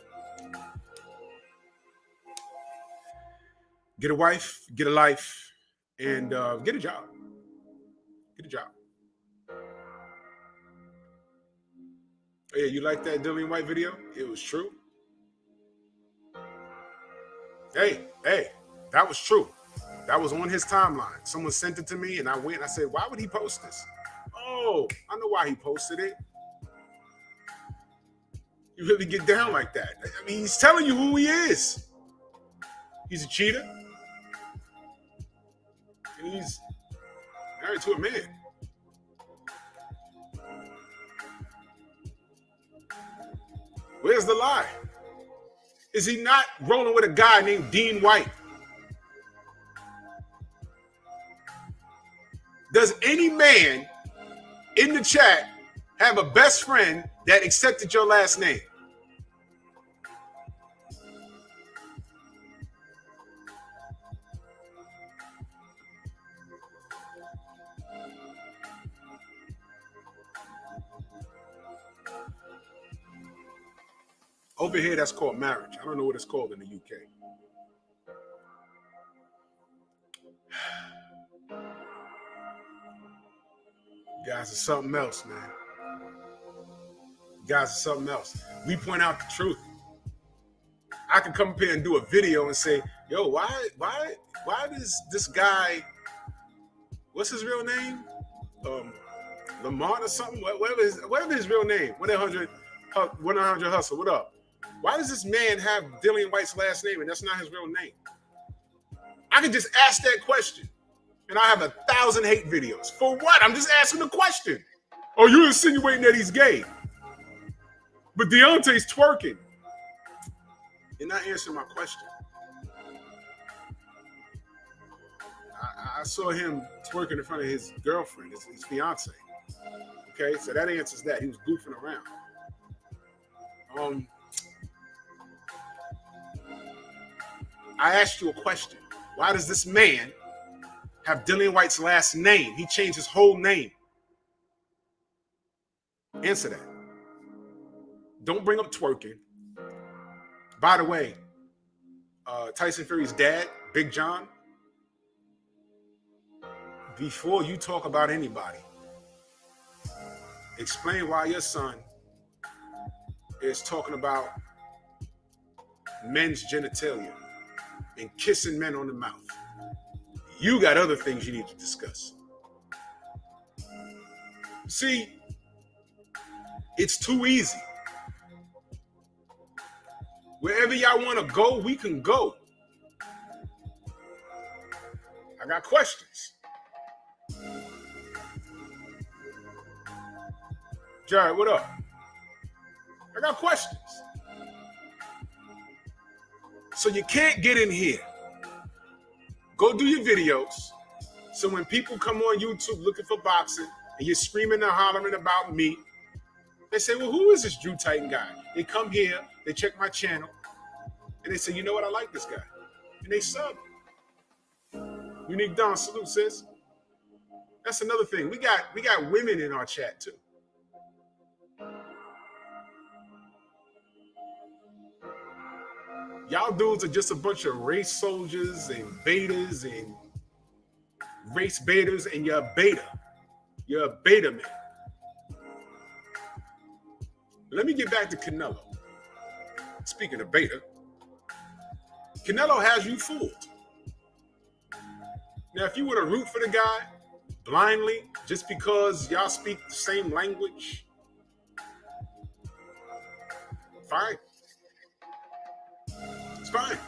Get a wife, get a life, and get a job. Get a job. Oh, yeah, you like that Dillian White video? It was true. Hey, that was true. That was on his timeline. Someone sent it to me, and I went and I said, why would he post this? Oh, I know why he posted it. You really get down like that. I mean, he's telling you who he is. He's a cheater. And he's married to a man. Where's the lie? Is he not rolling with a guy named Dean White? Does any man in the chat have a best friend that accepted your last name? Over here, that's called marriage. I don't know what it's called in the UK. You guys are something else, man. You guys are something else. We point out the truth. I can come up here and do a video and say, yo, why does this guy, what's his real name? Lamont or something? Whatever his real name. 100 Hustle, what up? Why does this man have Dillian White's last name and that's not his real name? I can just ask that question and I have 1,000 hate videos. For what? I'm just asking the question. Oh, you're insinuating that he's gay. But Deontay's twerking. You're not answering my question. I saw him twerking in front of his girlfriend, his fiance. Okay, so that answers that. He was goofing around. I asked you a question. Why does this man have Dillian White's last name? He changed his whole name. Answer that. Don't bring up twerking. By the way, Tyson Fury's dad, Big John, before you talk about anybody, explain why your son is talking about men's genitalia and kissing men on the mouth. You got other things you need to discuss. See, it's too easy. Wherever y'all want to go, we can go. I got questions. Jared, what up? I got questions. So you can't get in here. Go do your videos. So when people come on YouTube looking for boxing and you're screaming and hollering about me, they say, well, who is this Drew Titan guy? They come here, they check my channel, and they say, you know what, I like this guy. And they sub. Unique Don, salute, sis. That's another thing. We got women in our chat too. Y'all dudes are just a bunch of race soldiers and betas and race betas, and you're a beta. You're a beta man. Let me get back to Canelo. Speaking of beta, Canelo has you fooled. Now, if you were to root for the guy blindly just because y'all speak the same language, fine. It's fine.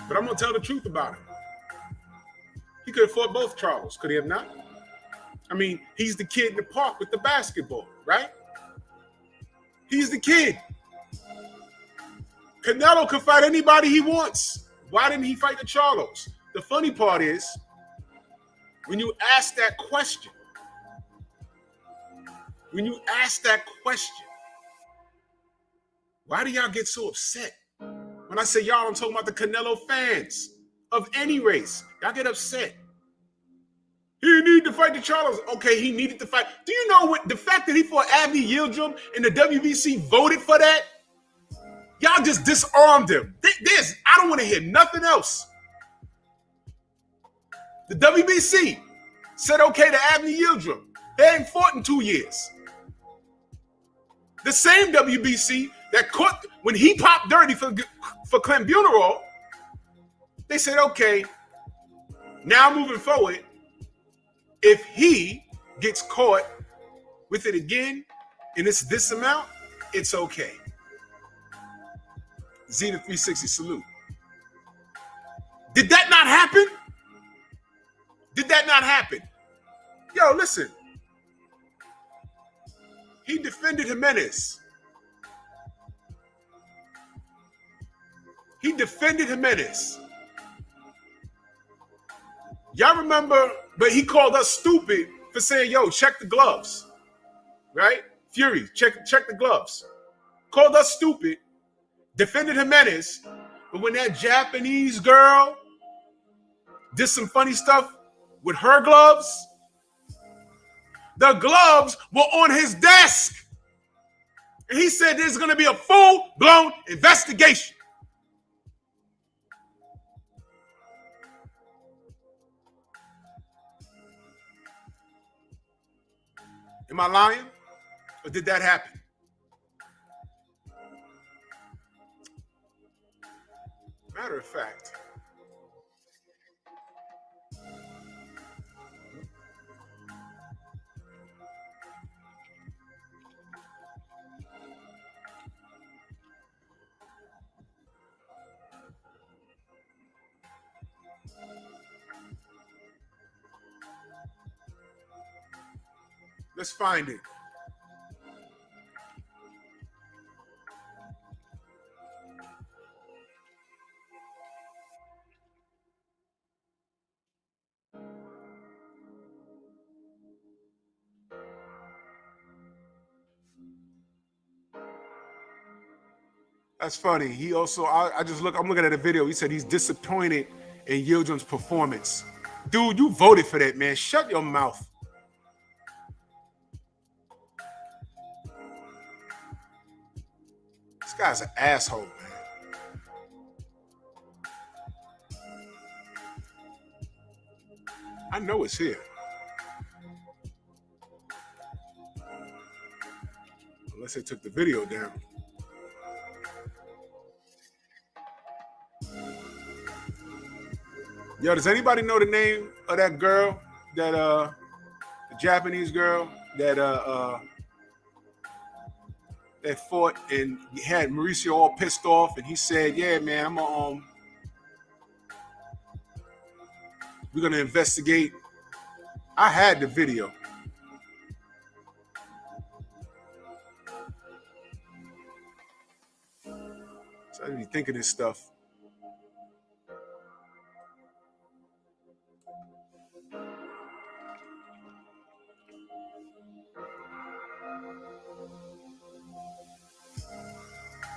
But I'm going to tell the truth about him. He could have fought both Charles, could he have not? I mean, he's the kid in the park with the basketball, right? He's the kid. Canelo can fight anybody he wants. Why didn't he fight the Charlos? The funny part is, when you ask that question, why do y'all get so upset? When I say y'all, I'm talking about the Canelo fans of any race. Y'all get upset. He needed to fight the Charlos. Okay, he needed to fight. Do you know what? The fact that he fought Avni Yildirim and the WBC voted for that, y'all just disarmed him. I don't want to hear nothing else. The WBC said okay to Avni Yildirim. They ain't fought in 2 years. The same WBC that caught when he popped dirty for clenbuterol, they said, okay, now moving forward, if he gets caught with it again and it's this amount, it's okay. Zeta 360 salute. Did that not happen? Did that not happen? Yo, listen. He defended Jimenez. He defended Jimenez. Y'all remember, but he called us stupid for saying, yo, check the gloves. Right? Fury, check the gloves. Called us stupid, defended Jimenez, but when that Japanese girl did some funny stuff with her gloves, the gloves were on his desk. And he said there's going to be a full-blown investigation. Am I lying? Or did that happen? Matter of fact, let's find it. That's funny. He also, I'm looking at a video. He said he's disappointed in Yildirim's performance. Dude, you voted for that, man. Shut your mouth. This guy's an asshole, man. I know it's here. Unless they took the video down. Yo, does anybody know the name of that girl, that the Japanese girl that that fought and had Mauricio all pissed off, and he said, "Yeah, man, we're gonna investigate." I had the video. So I didn't even think of this stuff.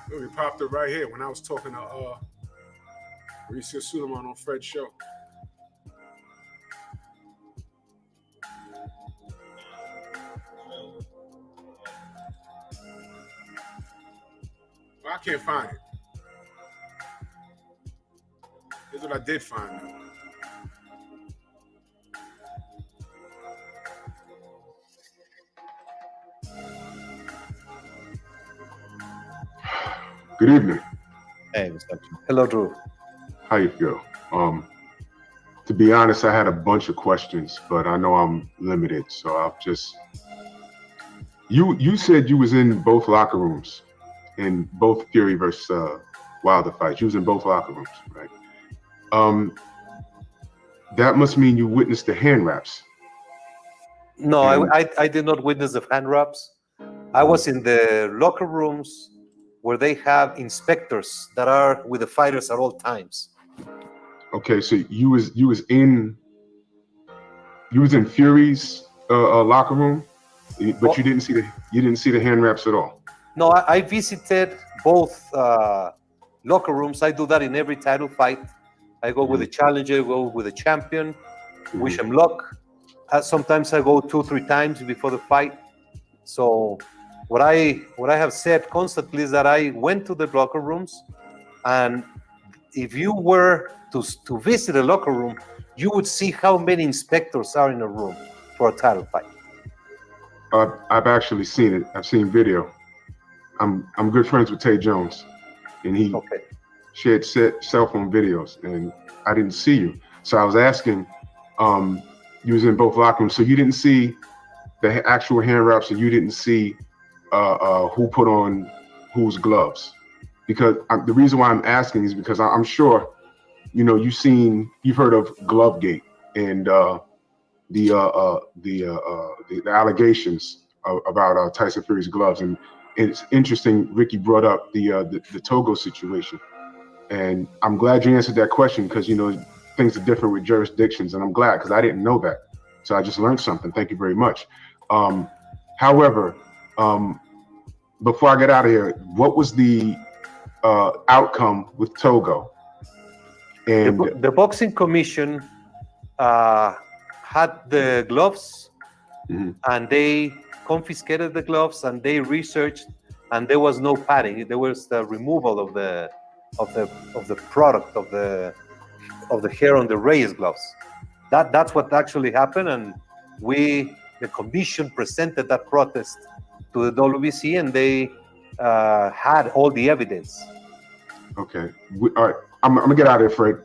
It popped up right here when I was talking to Mauricio Suleiman on Fred's show. Well, I can't find it. Here's what I did find, though. Good evening. Hey, Mr. Hello, Drew. How you feel? To be honest, I had a bunch of questions, but I know I'm limited, so I'll just. You said you was in both locker rooms, in both Fury versus Wilder fights. You was in both locker rooms, right? That must mean you witnessed the hand wraps. No, I did not witness the hand wraps. I was in the locker rooms where they have inspectors that are with the fighters at all times. Okay, so you was in Fury's locker room, but you didn't see the hand wraps at all. No, I visited both locker rooms. I do that in every title fight. I go with the challenger, go with the champion, wish them luck. Sometimes I go 2-3 times before the fight. So what I have said constantly is that I went to the locker rooms, and if you were to visit a locker room, you would see how many inspectors are in a room for a title fight. I've actually seen it. I've seen video. I'm good friends with Tay Jones, and he shared cell phone videos, and I didn't see you. So I was asking, you was in both locker rooms, so you didn't see the actual hand wraps, and you didn't see who put on whose gloves. Because the reason why I'm asking is because I'm sure, you've heard of glovegate and the allegations about Tyson Fury's gloves, and it's interesting. Ricky brought up the Togo situation. And I'm glad you answered that question because, things are different with jurisdictions, and I'm glad because I didn't know that. So I just learned something. Thank you very much. However, before I get out of here, what was the outcome with Togo? And the boxing commission had the gloves, and they confiscated the gloves, and they researched, and there was no padding. There was the removal of the product of the hair on the raised gloves. That's what actually happened, and the commission presented that protest to the WBC, and they had all the evidence. Okay, all right. I'm gonna get out of here, Fred.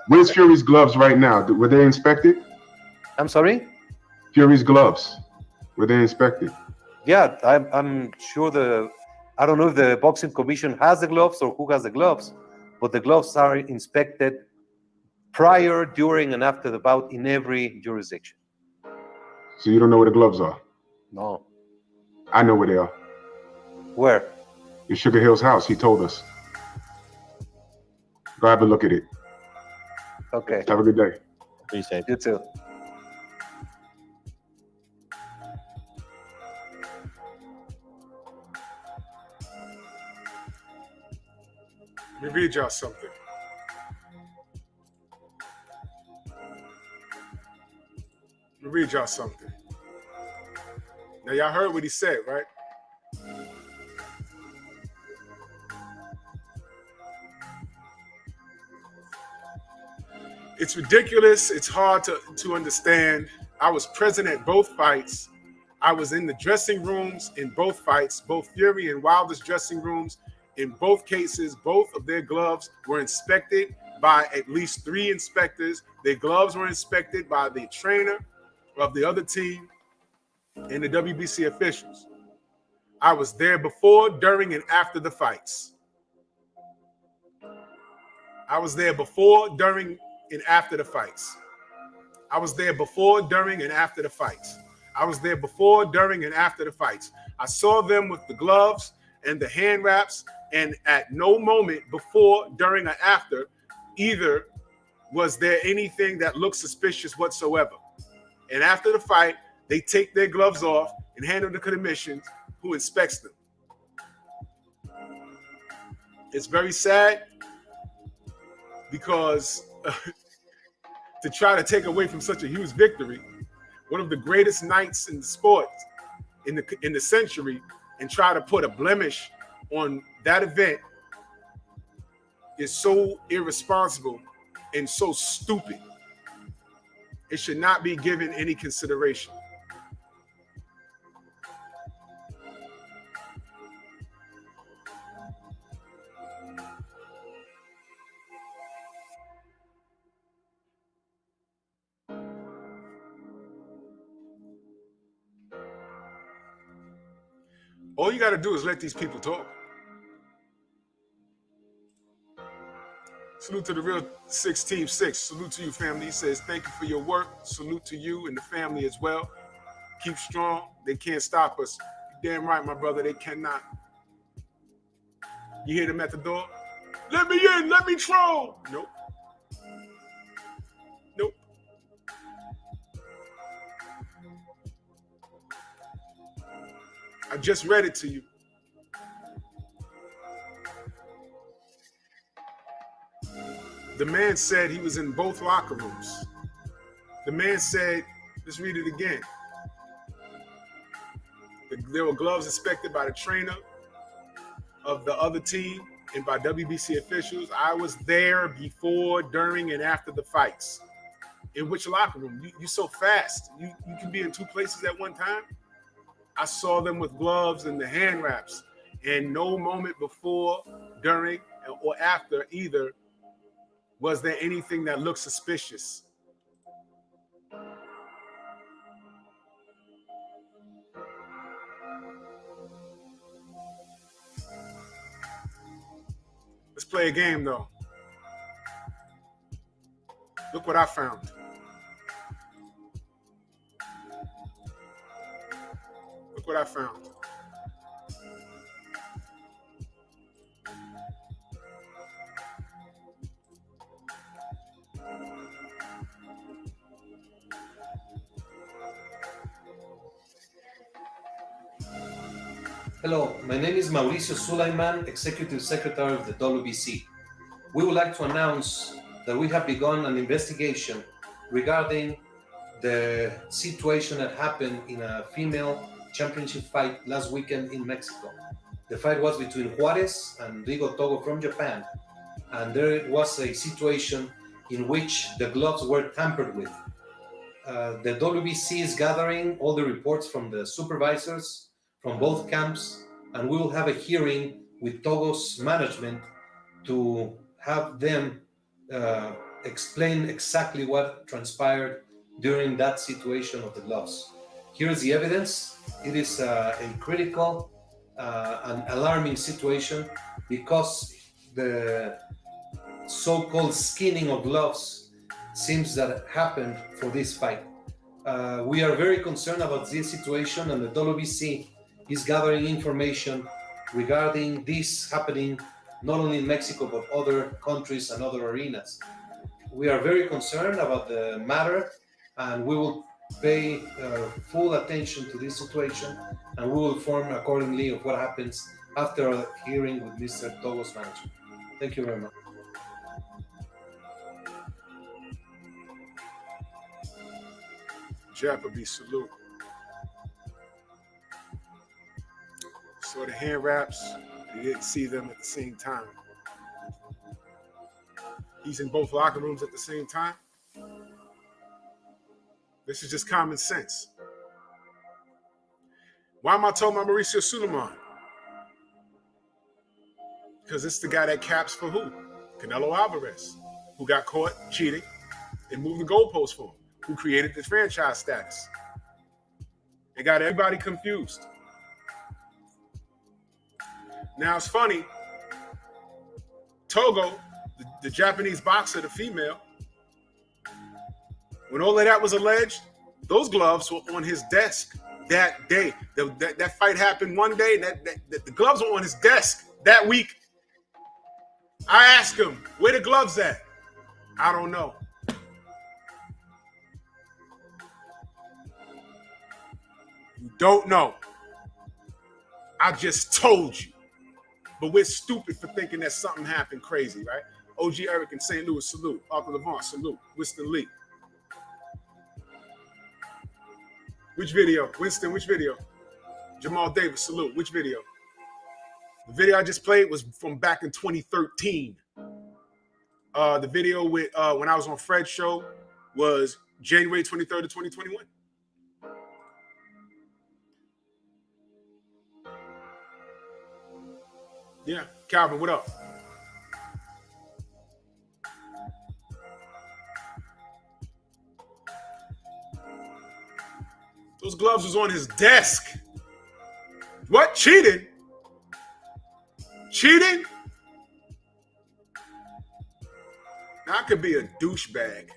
Where's Fury's gloves right now? Were they inspected? I'm sorry? Fury's gloves, were they inspected? Yeah, I'm sure I don't know if the boxing commission has the gloves or who has the gloves, but the gloves are inspected prior, during, and after the bout in every jurisdiction. So you don't know where the gloves are? No. I know where they are. Where? In Sugar Hill's house, he told us. Go have a look at it. Okay. Have a good day. Appreciate it. You too. Let me read y'all something. Now, y'all heard what he said, right? It's ridiculous. It's hard to understand. I was present at both fights. I was in the dressing rooms in both fights, both Fury and Wilder's dressing rooms. In both cases, both of their gloves were inspected by at least 3 inspectors. Their gloves were inspected by the trainer of the other team and the WBC officials. I was there before, during, and after the fights. I was there before, during, and after the fights. I was there before, during, and after the fights. I was there before, during, and after the fights. I saw them with the gloves and the hand wraps, and at no moment before, during, or after either was there anything that looked suspicious whatsoever. And after the fight, they take their gloves off and hand them to the commission, who inspects them. It's very sad because to try to take away from such a huge victory, one of the greatest nights in the sport in the century, and try to put a blemish on that event is so irresponsible and so stupid. It should not be given any consideration. All you got to do is let these people talk. Salute to the real 6 Team 6. Salute to you, family. He says, thank you for your work. Salute to you and the family as well. Keep strong. They can't stop us. You're damn right, my brother. They cannot. You hear them at the door? Let me in. Let me troll. Nope. Nope. I just read it to you. The man said he was in both locker rooms. The man said, let's read it again. There were gloves inspected by the trainer of the other team and by WBC officials. I was there before, during, and after the fights. In which locker room? You so fast. You can be in 2 places at one time. I saw them with gloves and the hand wraps, and no moment before, during, or after either was there anything that looked suspicious. Let's play a game, though. Look what I found. Look what I found. Hello, my name is Mauricio Sulaiman, Executive Secretary of the WBC. We would like to announce that we have begun an investigation regarding the situation that happened in a female championship fight last weekend in Mexico. The fight was between Juarez and Rigo Togo from Japan, and there was a situation in which the gloves were tampered with. The WBC is gathering all the reports from the supervisors from both camps, and we will have a hearing with Togo's management to have them explain exactly what transpired during that situation of the gloves. Here is the evidence. It is a critical and alarming situation because the so-called skinning of gloves seems that happened for this fight. We are very concerned about this situation, and the WBC is gathering information regarding this happening not only in Mexico but other countries and other arenas. We are very concerned about the matter, and we will pay full attention to this situation, and we will inform accordingly of what happens after a hearing with Mr. Togo's management. Thank you very much. Japanese salute. Saw the hand wraps. You didn't see them at the same time. He's in both locker rooms at the same time. This is just common sense. Why am I talking about Mauricio Sulaiman? Because it's the guy that caps for who? Canelo Alvarez, who got caught cheating and moving the goalposts for him, who created the franchise status. It got everybody confused. Now it's funny, Togo, the Japanese boxer, the female, when all of that was alleged, those gloves were on his desk that day. That fight happened one day, the gloves were on his desk that week. I asked him, where the gloves at? I don't know. You don't know. I just told you. But we're stupid for thinking that something happened crazy, right? OG Eric in St. Louis, salute. Arthur Levant, salute. Winston Lee. Which video? Winston, which video? Jamal Davis, salute. Which video? The video I just played was from back in 2013. The video with when I was on Fred's show was January 23rd of 2021. Yeah, Calvin, what up? Those gloves was on his desk. What? Cheating? Cheating? Now, I could be a douchebag.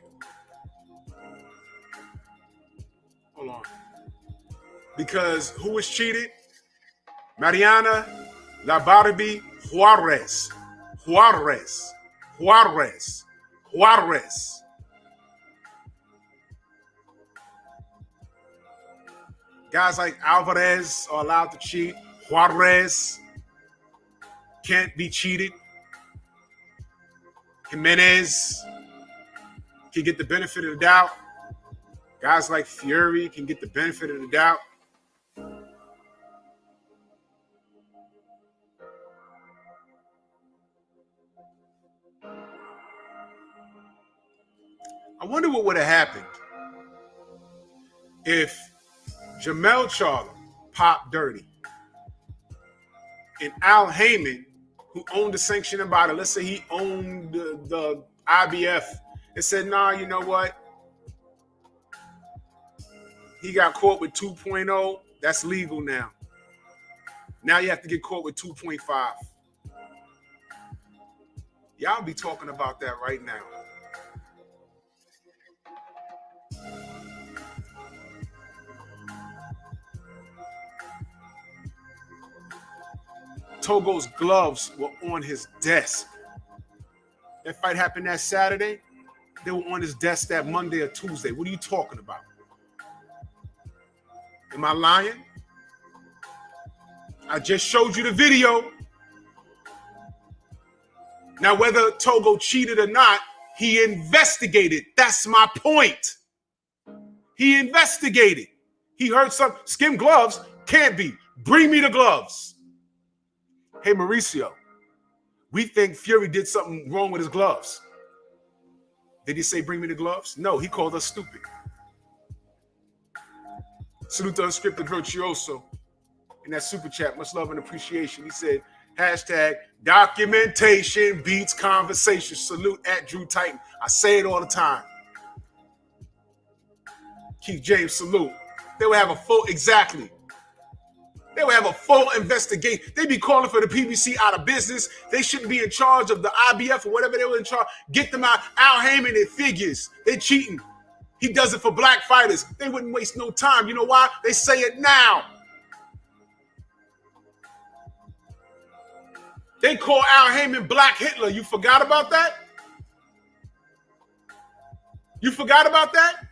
Hold on. Because who was cheated? Mariana Labarbi Juarez. Juarez. Juarez. Juarez. Guys like Alvarez are allowed to cheat. Juarez can't be cheated. Jimenez can get the benefit of the doubt. Guys like Fury can get the benefit of the doubt. I wonder what would have happened if Jamel Charlo popped dirty and Al Heyman, who owned the sanctioning body, let's say he owned the IBF, and said, nah, you know what? He got caught with 2.0. That's legal now. Now you have to get caught with 2.5. Y'all be talking about that right now. Togo's gloves were on his desk. That fight happened that Saturday. They were on his desk that Monday or Tuesday. What are you talking about? Am I lying? I just showed you the video. Now, whether Togo cheated or not, he investigated. That's my point. He investigated. He heard some skim gloves. Can't be. Bring me the gloves. Hey, Mauricio, we think Fury did something wrong with his gloves. Did he say, bring me the gloves? No, he called us stupid. Salute to Unscripted Virtuoso in that super chat. Much love and appreciation. He said, hashtag documentation beats conversation. Salute at Drew Titan. I say it all the time. Keith James, salute. They would have a full, exactly. They would have a full investigation. They'd be calling for the PBC out of business. They shouldn't be in charge of the IBF or whatever they were in charge. Get them out. Al Heyman, it figures. They're cheating. He does it for black fighters. They wouldn't waste no time. You know why? They say it now. They call Al Heyman Black Hitler. You forgot about that? You forgot about that?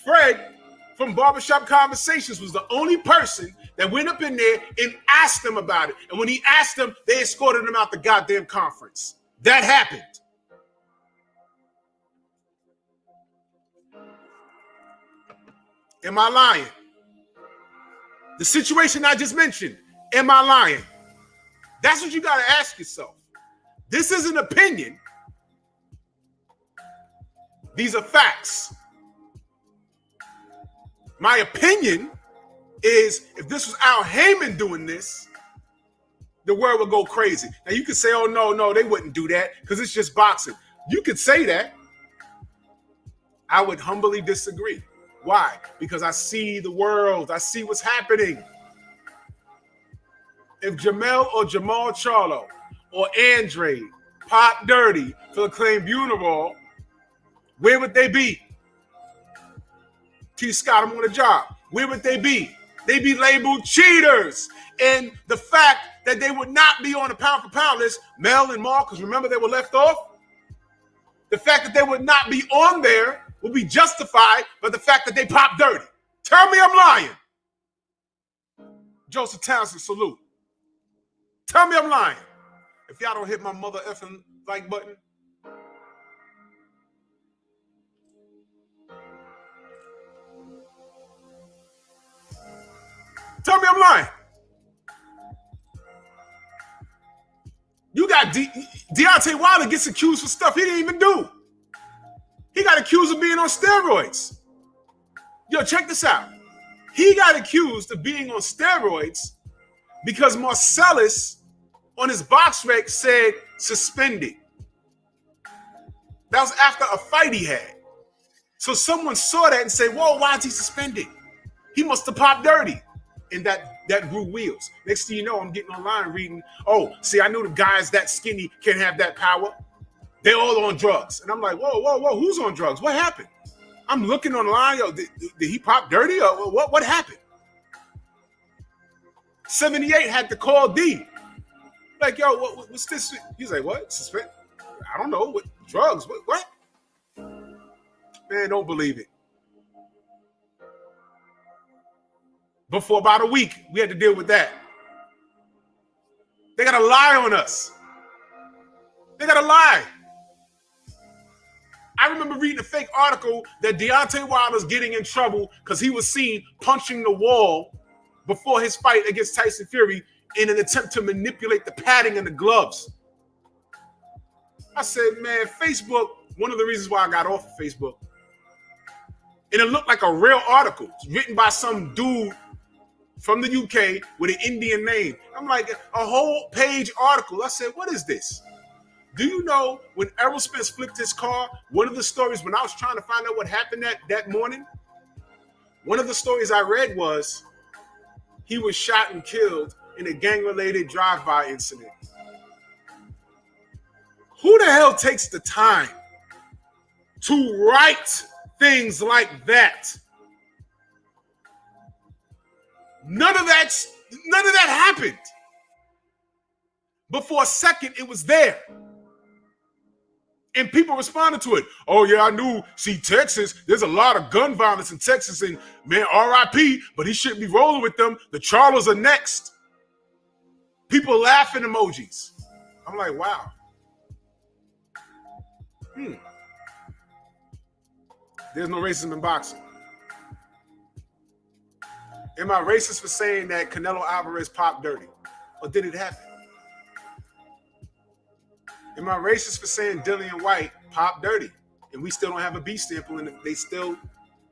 Fred from Barbershop Conversations was the only person that went up in there and asked them about it. And when he asked them, they escorted him out the goddamn conference. That happened. Am I lying? The situation I just mentioned, am I lying? That's what you got to ask yourself. This is an opinion. These are facts. My opinion is if this was Al Heyman doing this, the world would go crazy. Now you could say, oh, no, they wouldn't do that because it's just boxing. You could say that. I would humbly disagree. Why? Because I see the world. I see what's happening. If Jamel or Jamal Charlo or Andre pop dirty for the claim Bunarol, where would they be? T. Scott, I'm on the job. Where would they be? They'd be labeled cheaters. And the fact that they would not be on the pound for pound list, Mel and Mark, because remember they were left off? The fact that they would not be on there will be justified by the fact that they pop dirty. Tell me I'm lying. Joseph Townsend, salute. Tell me I'm lying. If y'all don't hit my mother effing like button. Tell me I'm lying. You got Deontay Wilder gets accused for stuff he didn't even do. He got accused of being on steroids. Yo, check this out. He got accused of being on steroids because Marcellus on his box rec said suspended. That was after a fight he had. So someone saw that and said, whoa, why is he suspended? He must have popped dirty. And that grew wheels. Next thing you know, I'm getting online reading, oh, see, I knew the guys that skinny can't have that power. They're all on drugs. And I'm like, whoa, who's on drugs? What happened? I'm looking online, yo, did he pop dirty or what happened? 78 had to call D. Like, yo, what's this? He's like, what? Suspend? I don't know. What drugs? What? Man, don't believe it. But for about a week, we had to deal with that. They got to lie on us. They got to lie. I remember reading a fake article that Deontay Wilder's getting in trouble because he was seen punching the wall before his fight against Tyson Fury in an attempt to manipulate the padding and the gloves. I said, man, Facebook, one of the reasons why I got off of Facebook, and it looked like a real article written by some dude from the UK with an Indian name. I'm like, a whole page article. I said, what is this? Do you know when Errol Spence flipped his car, one of the stories when I was trying to find out what happened that morning, one of the stories I read was he was shot and killed in a gang-related drive-by incident. Who the hell takes the time to write things like that? None of that happened. But for a second, it was there. And people responded to it. Oh, yeah, I knew. See, Texas, there's a lot of gun violence in Texas. And, man, RIP, but he shouldn't be rolling with them. The Charlos are next. People laughing emojis. I'm like, wow. There's no racism in boxing. Am I racist for saying that Canelo Alvarez popped dirty? Or did it happen? Am I racist for saying Dillian White popped dirty and we still don't have a B sample and they still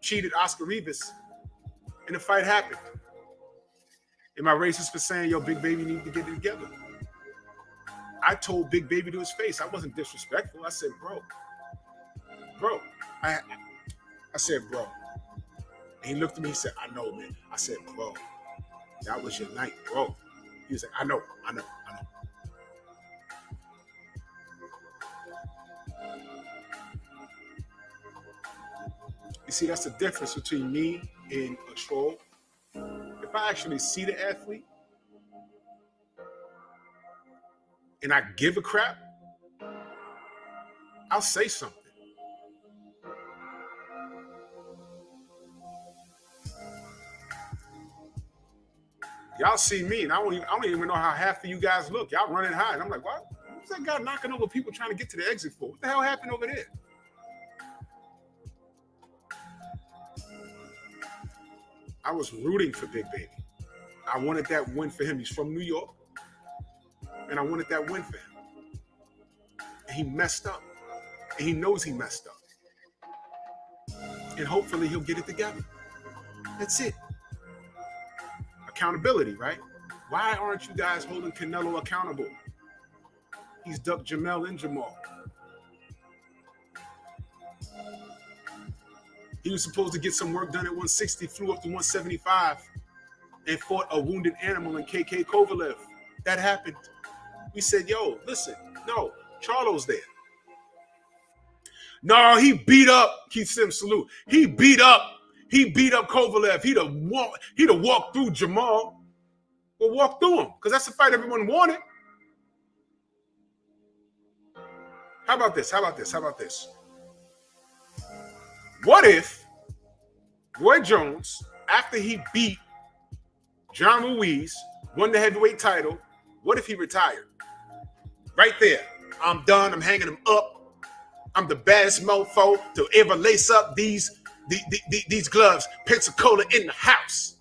cheated Oscar Rivas and the fight happened? Am I racist for saying, yo, Big Baby needs to get it together? I told Big Baby to his face. I wasn't disrespectful. I said, bro. I said, bro. And he looked at me, he said, I know, man. I said, bro, that was your night, bro. He was like, I know. You see, that's the difference between me and a troll. If I actually see the athlete and I give a crap, I'll say something. Y'all see me, and I don't even know how half of you guys look. Y'all running high, and I'm like, what? What's that guy knocking over people trying to get to the exit for? What the hell happened over there? I was rooting for Big Baby. I wanted that win for him. He's from New York, and I wanted that win for him. And he messed up, and he knows he messed up. And hopefully he'll get it together. That's it. Accountability, right? Why aren't you guys holding Canelo accountable? He's ducked Jamel and Jamal. He was supposed to get some work done at 160, flew up to 175, and fought a wounded animal in KK Kovalev. That happened. We said, yo, listen, no, Charlo's there. No, he beat up Keith Sims, salute. He beat up Kovalev. He'd have walked through Jamal. Well, walk through him, because that's the fight everyone wanted. How about this? What if Roy Jones, after he beat John Ruiz, won the heavyweight title, what if he retired? Right there. I'm done. I'm hanging him up. I'm the baddest mofo to ever lace up these gloves. Pensacola in the house.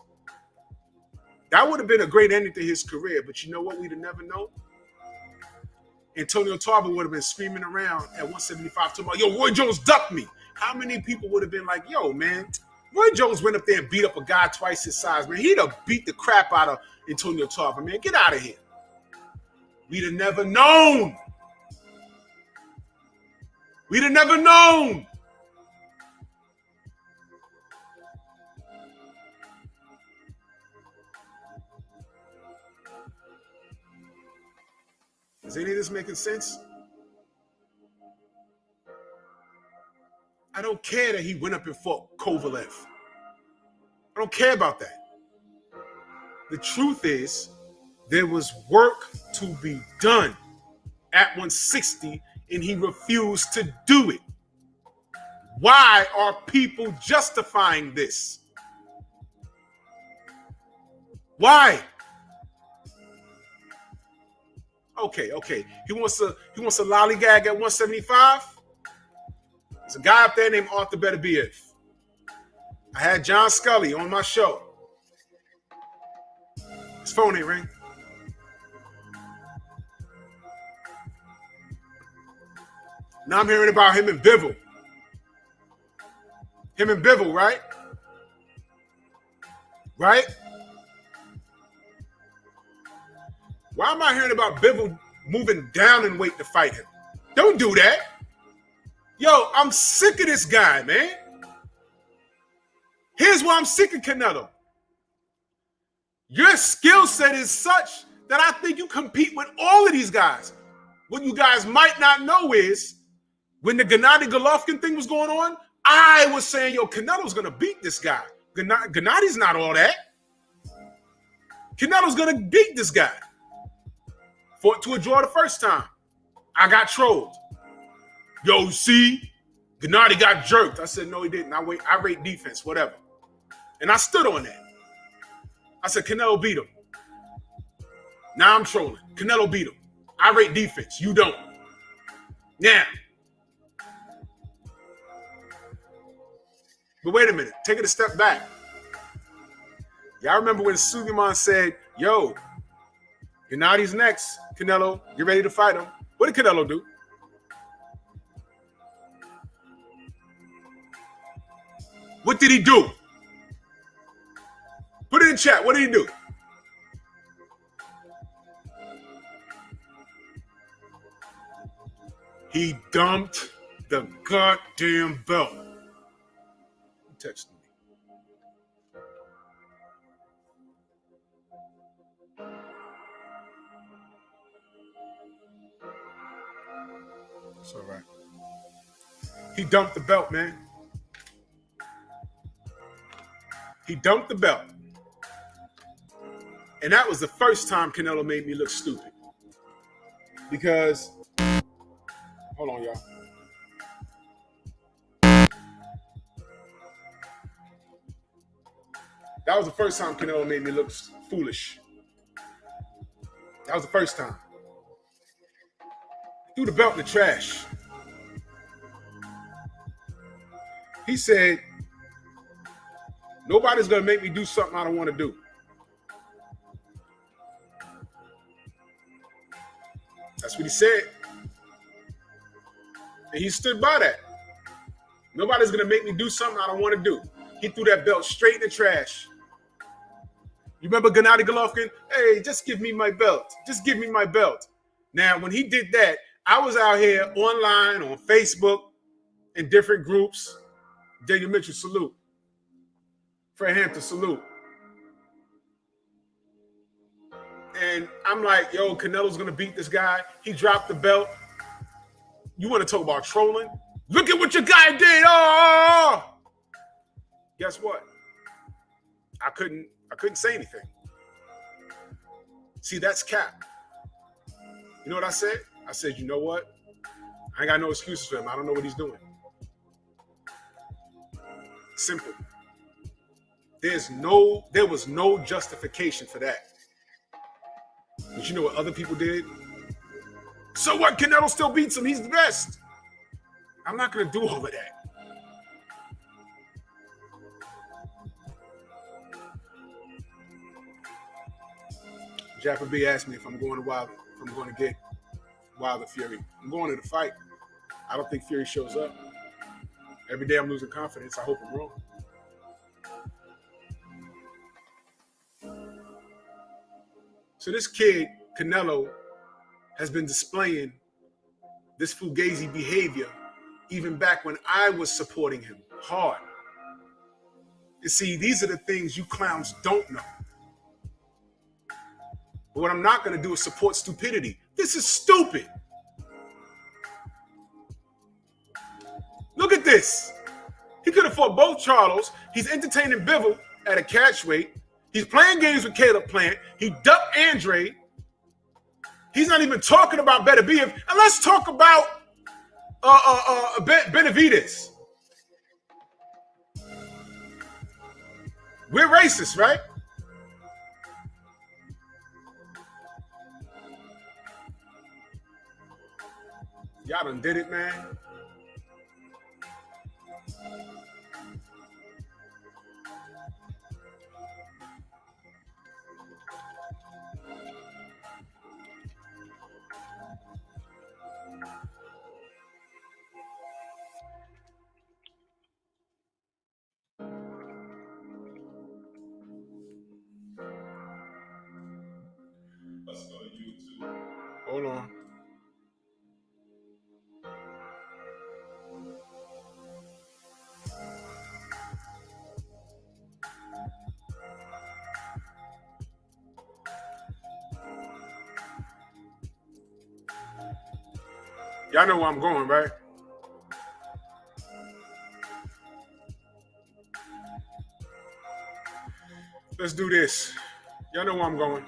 That would have been a great ending to his career, but you know what we'd have never known? Antonio Tarver would have been screaming around at 175 talking about, yo, Roy Jones ducked me. How many people would have been like, yo, man, Roy Jones went up there and beat up a guy twice his size, man. He'd have beat the crap out of Antonio Tarver, man. Get out of here. We'd have never known. We'd have never known. Is any of this making sense? I don't care that he went up and fought Kovalev. I don't care about that. The truth is, there was work to be done at 160, and he refused to do it. Why are people justifying this? Why? Okay. He wants to lollygag at 175. There's a guy up there named Arthur Beterbiev. I had John Scully on my show. His phone ain't ring. Now I'm hearing about him and Bivol. Him and Bivol, right? Right? Why am I hearing about Bivol moving down in weight to fight him? Don't do that. Yo, I'm sick of this guy, man. Here's why I'm sick of Canelo. Your skill set is such that I think you compete with all of these guys. What you guys might not know is when the Gennady Golovkin thing was going on, I was saying, yo, Canelo's going to beat this guy. Gennady's not all that. Canelo's going to beat this guy. Fought to a draw the first time. I got trolled. yo, see, Gennady got jerked. I said, no, he didn't. I rate defense, whatever. And I stood on that. I said, Canelo beat him. Now I'm trolling. Canelo beat him. I rate defense. You don't. Now. But wait a minute. Take it a step back. Y'all remember when Suleiman said, yo, Gennady's next. Canelo, get ready to fight him. What did Canelo do? What did he do? Put it in chat. What did he do? He dumped the goddamn belt. He texted me. It's all right. He dumped the belt, man. He dumped the belt. And that was the first time Canelo made me look stupid. Because, hold on, y'all. That was the first time Canelo made me look foolish. That was the first time. Threw the belt in the trash. He said, nobody's going to make me do something I don't want to do. That's what he said. And he stood by that. Nobody's going to make me do something I don't want to do. He threw that belt straight in the trash. You remember Gennady Golovkin? Hey, just give me my belt. Just give me my belt. Now, when he did that, I was out here online, on Facebook, in different groups. Daniel Mitchell, salute. Fred Hampton, salute. And I'm like, yo, Canelo's going to beat this guy. He dropped the belt. You want to talk about trolling? Look at what your guy did. Oh! Guess what? I couldn't say anything. See, that's cap. You know what I said? I said, you know what? I ain't got no excuses for him. I don't know what he's doing. Simple. There was no justification for that. But you know what other people did? So what? Canelo still beats him. He's the best. I'm not going to do all of that. Jaffa B asked me if I'm going to get Wilder Fury. I'm going to the fight. I don't think Fury shows up. Every day I'm losing confidence. I hope I'm wrong. So this kid, Canelo, has been displaying this fugazi behavior even back when I was supporting him hard. You see, these are the things you clowns don't know. But what I'm not going to do is support stupidity. This is stupid. Look at this. He could have fought both Charlos. He's entertaining Bivol at a catch weight. He's playing games with Caleb Plant. He ducked Andre. He's not even talking about Beterbiev. And let's talk about Benavidez. We're racist, right? Y'all done did it, man. Let's go to YouTube. Hold on. Y'all know where I'm going, right? Let's do this. Y'all know where I'm going.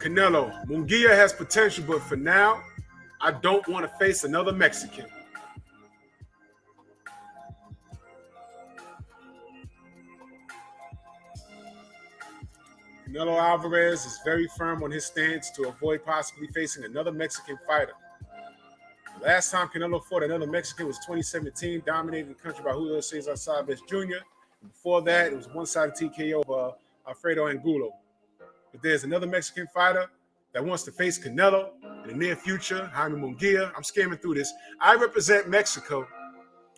Canelo, Munguia has potential, but for now, I don't want to face another Mexican. Canelo Alvarez is very firm on his stance to avoid possibly facing another Mexican fighter. The last time Canelo fought another Mexican was 2017, dominated the country by Julio Cesar Chavez Jr. And before that, it was one-sided TKO of Alfredo Angulo. But there's another Mexican fighter that wants to face Canelo in the near future, Jaime Munguia. I'm skimming through this. I represent Mexico,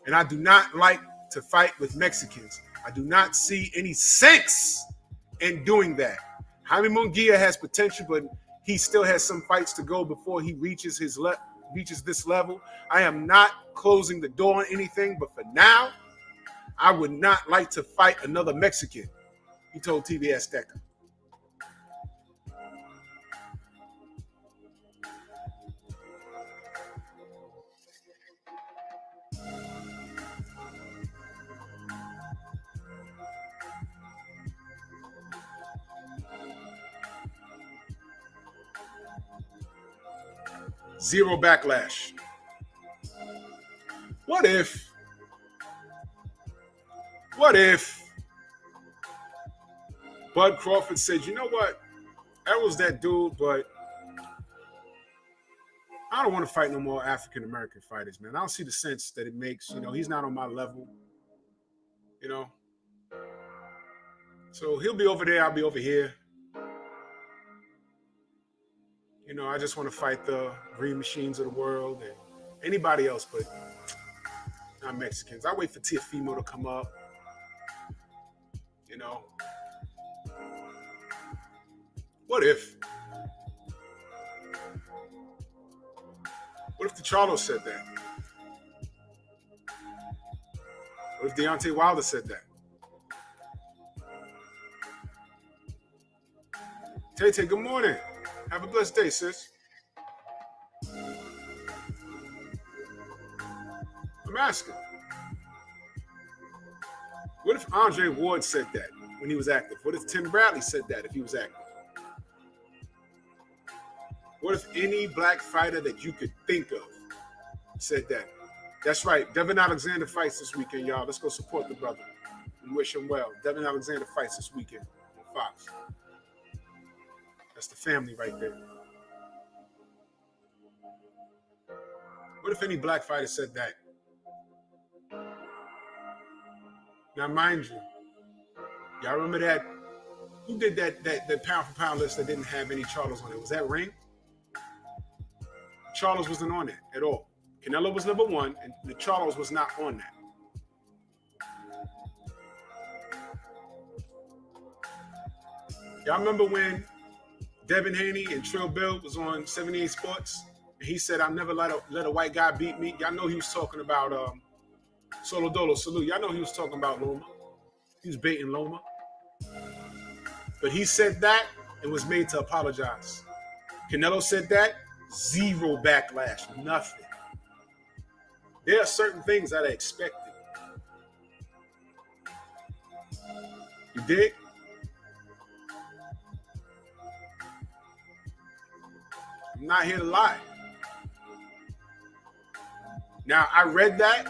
and I do not like to fight with Mexicans. I do not see any sense in doing that. Jaime Munguia has potential, but he still has some fights to go before he reaches this level. I am not closing the door on anything, but for now, I would not like to fight another Mexican, he told TV Azteca. Zero backlash. What if Bud Crawford said, you know what? That was that dude, but I don't want to fight no more African-American fighters, man. I don't see the sense that it makes. You know, he's not on my level, you know. So he'll be over there, I'll be over here. You know, I just want to fight the Green Machines of the world and anybody else, but not Mexicans. I wait for Tiafimo to come up. You know. What if? What if the Charlo said that? What if Deontay Wilder said that? Tay, good morning. Have a blessed day, sis. I'm asking. What if Andre Ward said that when he was active? What if Tim Bradley said that if he was active? What if any black fighter that you could think of said that? That's right. Devin Alexander fights this weekend, y'all. Let's go support the brother and wish him well. Devin Alexander fights this weekend on Fox. That's the family right there. What if any black fighter said that? Now, mind you, y'all remember that? Who did that pound for pound list that didn't have any Charlos on it? Was that Ring? Charlos wasn't on it at all. Canelo was number one, and the Charlos was not on that. Y'all remember when Devin Haney and Trill Bill was on 78 Sports, and he said, "I'll never let a white guy beat me." Y'all know he was talking about Solo Dolo Salute. Y'all know he was talking about Loma. He was baiting Loma. But he said that and was made to apologize. Canelo said that, zero backlash, nothing. There are certain things that I expected. You dig? I'm not here to lie. Now, I read that,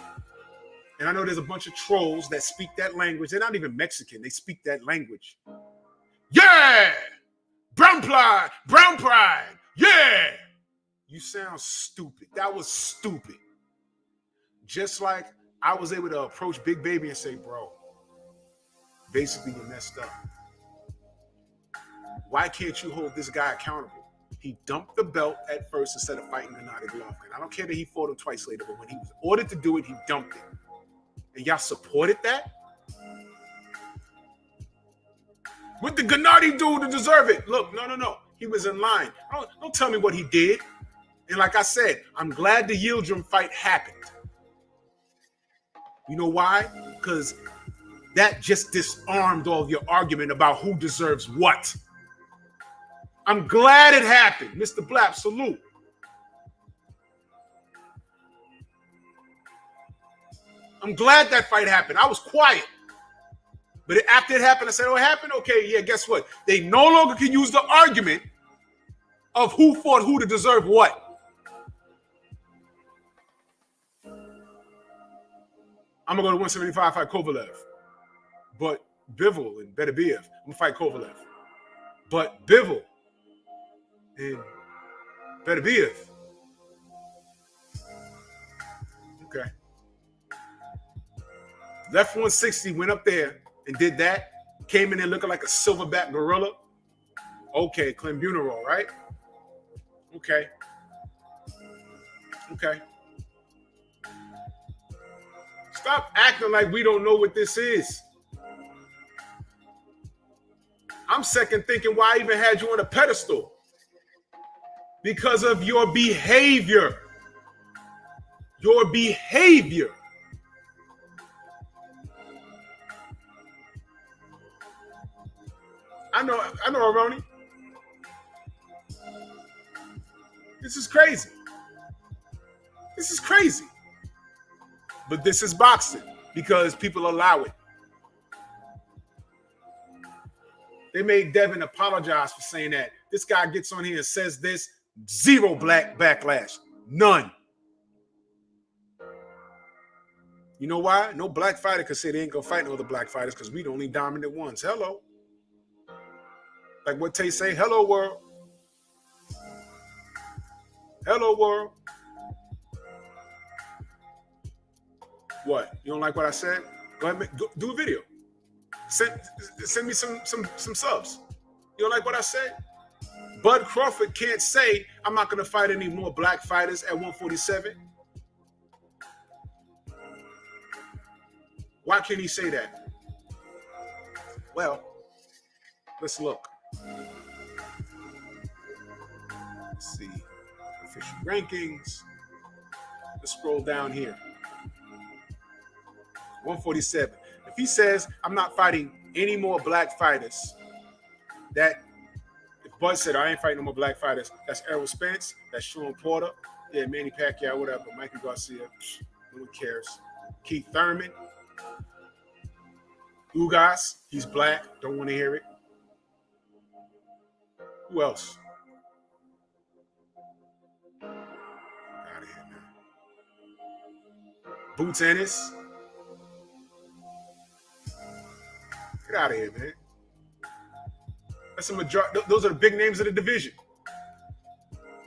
and I know there's a bunch of trolls that speak that language. They're not even Mexican. They speak that language. Yeah! Brown pride. Yeah! You sound stupid. That was stupid. Just like I was able to approach Big Baby and say, bro, basically you messed up. Why can't you hold this guy accountable? He dumped the belt at first instead of fighting Gennady Golovkin. I don't care that he fought him twice later, but when he was ordered to do it, he dumped it. And y'all supported that? What did Gennady do to deserve it? Look, no. He was in line. Don't tell me what he did. And like I said, I'm glad the Yildirim fight happened. You know why? Because that just disarmed all of your argument about who deserves what. I'm glad it happened. Mr. Blap, salute. I'm glad that fight happened. I was quiet. But after it happened, I said, oh, it happened? Okay, yeah, guess what? They no longer can use the argument of who fought who to deserve what. I'm going to go to 175, fight Kovalev. But Bivol and Beterbiev, I'm going to fight Kovalev. But Bivol and Beterbiev. Okay. Left 160, went up there and did that. Came in there looking like a silverback gorilla. Okay, clenbuterol, right? Okay. Okay. Stop acting like we don't know what this is. I'm second thinking why I even had you on a pedestal. Because of your behavior. Your behavior. I know, Aroni. This is crazy. This is crazy. But this is boxing because people allow it. They made Devin apologize for saying that. This guy gets on here and says this. Zero black backlash. None. You know why? No black fighter could say they ain't gonna fight no other black fighters because we the only dominant ones. Hello. Like what Tay say, hello world. Hello world. What? You don't like what I said? Go ahead, do a video. Send me some subs. You don't like what I said? Bud Crawford can't say I'm not gonna fight any more black fighters at 147. Why can't he say that? Well, let's look. Let's see. Official rankings. Let's scroll down here. 147. If he says I'm not fighting any more black fighters, that if Bud said I ain't fighting no more black fighters, that's Errol Spence, that's Sean Porter, yeah, Manny Pacquiao, whatever, Mikey Garcia, no one cares. Keith Thurman, Ugas, he's black, don't want to hear it. Who else? Get out of here, man. Boots Ennis. Get out of here, man. That's a majority. Those are the big names of the division.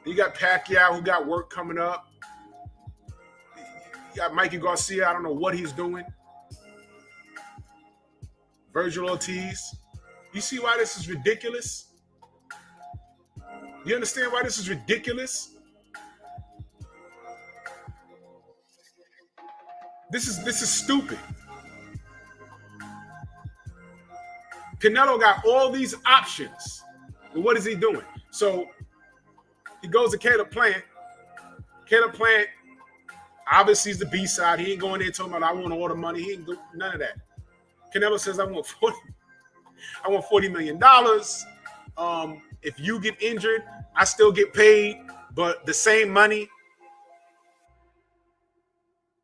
You got Pacquiao, who got work coming up. You got Mikey Garcia. I don't know what he's doing. Virgil Ortiz. You see why this is ridiculous? You understand why this is ridiculous? This is stupid. Canelo got all these options. But what is he doing? So he goes to Caleb Plant. Caleb Plant, obviously, is the B side. He ain't going there talking about I want all the money. He ain't do none of that. Canelo says I want $40 million. If you get injured, I still get paid, but the same money.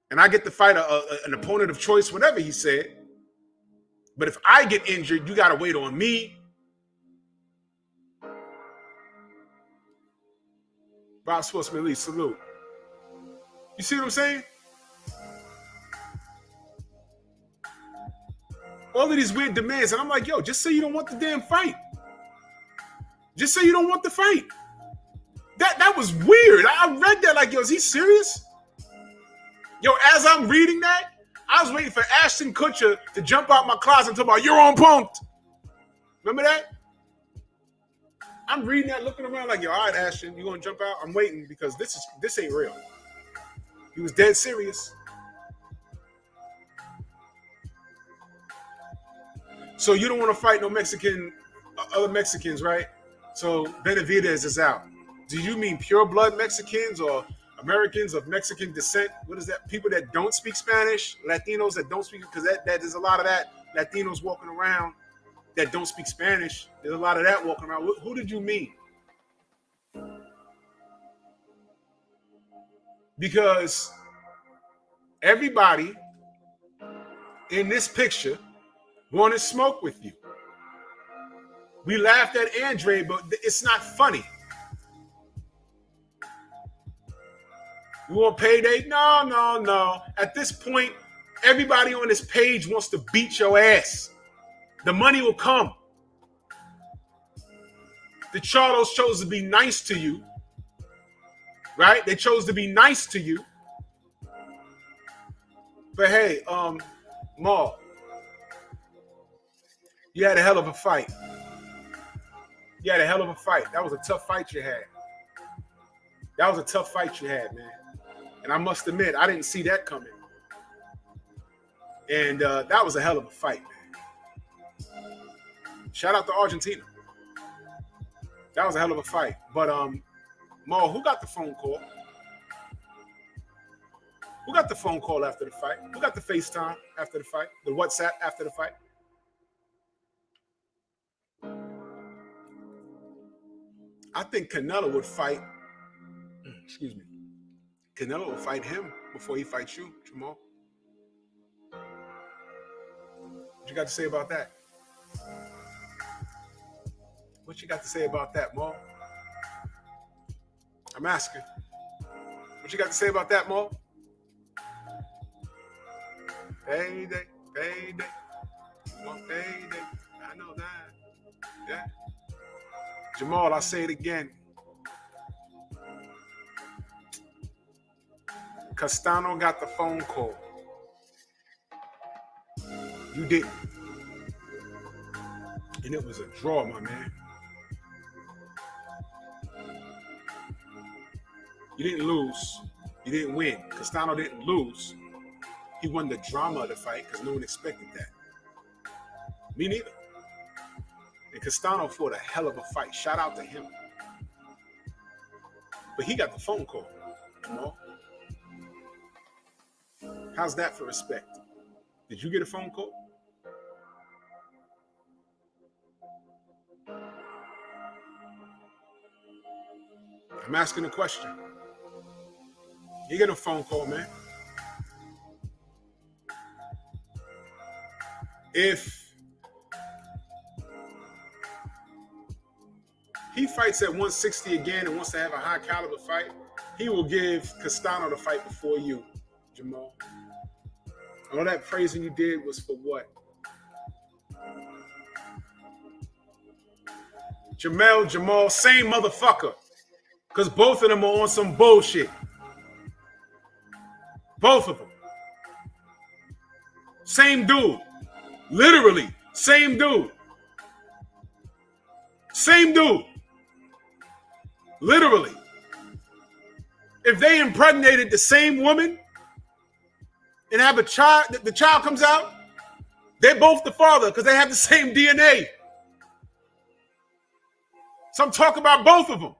And I get to fight an opponent of choice, whatever he said. But if I get injured, you got to wait on me. Bob Sportsman Lee, salute. You see what I'm saying? All of these weird demands. And I'm like, yo, just say you don't want the damn fight. Just say you don't want the fight. That was weird. I read that like, yo, is he serious? Yo, as I'm reading that, I was waiting for Ashton Kutcher to jump out my closet and talk about, you're on punked. Remember that? I'm reading that, looking around like, yo, all right, Ashton, you gonna jump out? I'm waiting because this ain't real. He was dead serious. So you don't want to fight no other Mexicans, right? So Benavidez is out. Do you mean pure blood Mexicans or Americans of Mexican descent? What is that? People that don't speak Spanish, Latinos that don't speak, because that there's a lot of that. Latinos walking around that don't speak Spanish. There's a lot of that walking around. Who did you mean? Because everybody in this picture want to smoke with you. We laughed at Andre, but it's not funny. You want payday? No. At this point, everybody on this page wants to beat your ass. The money will come. The Charlos chose to be nice to you, right? They chose to be nice to you. But hey, Maul, you had a hell of a fight. You had a hell of a fight. That was a tough fight you had. That was a tough fight you had, man. And I must admit, I didn't see that coming. And that was a hell of a fight, man. Shout out to Argentina. That was a hell of a fight. But, Maul, who got the phone call? Who got the phone call after the fight? Who got the FaceTime after the fight? The WhatsApp after the fight? I think Canelo would fight. Excuse me. Canelo will fight him before he fights you, Jamal. What you got to say about that? What you got to say about that, Maul? I'm asking. What you got to say about that, Maul? Payday. You want payday? I know that. Yeah. Jamal, I'll say it again. Castano got the phone call. You didn't. And it was a draw, my man. You didn't lose. You didn't win. Castano didn't lose. He won the drama of the fight because no one expected that. Me neither. And Castano fought a hell of a fight. Shout out to him. But he got the phone call. You know? How's that for respect? Did you get a phone call? I'm asking a question. You get a phone call, man. If he fights at 160 again and wants to have a high caliber fight, he will give Castano the fight before you, Jamal. All that praising you did was for what? Jamal, same motherfucker. Because both of them are on some bullshit. Both of them. Same dude. Literally, same dude. Same dude. Literally. If they impregnated the same woman and have a child, the child comes out, they're both the father because they have the same DNA. So I'm talking about both of them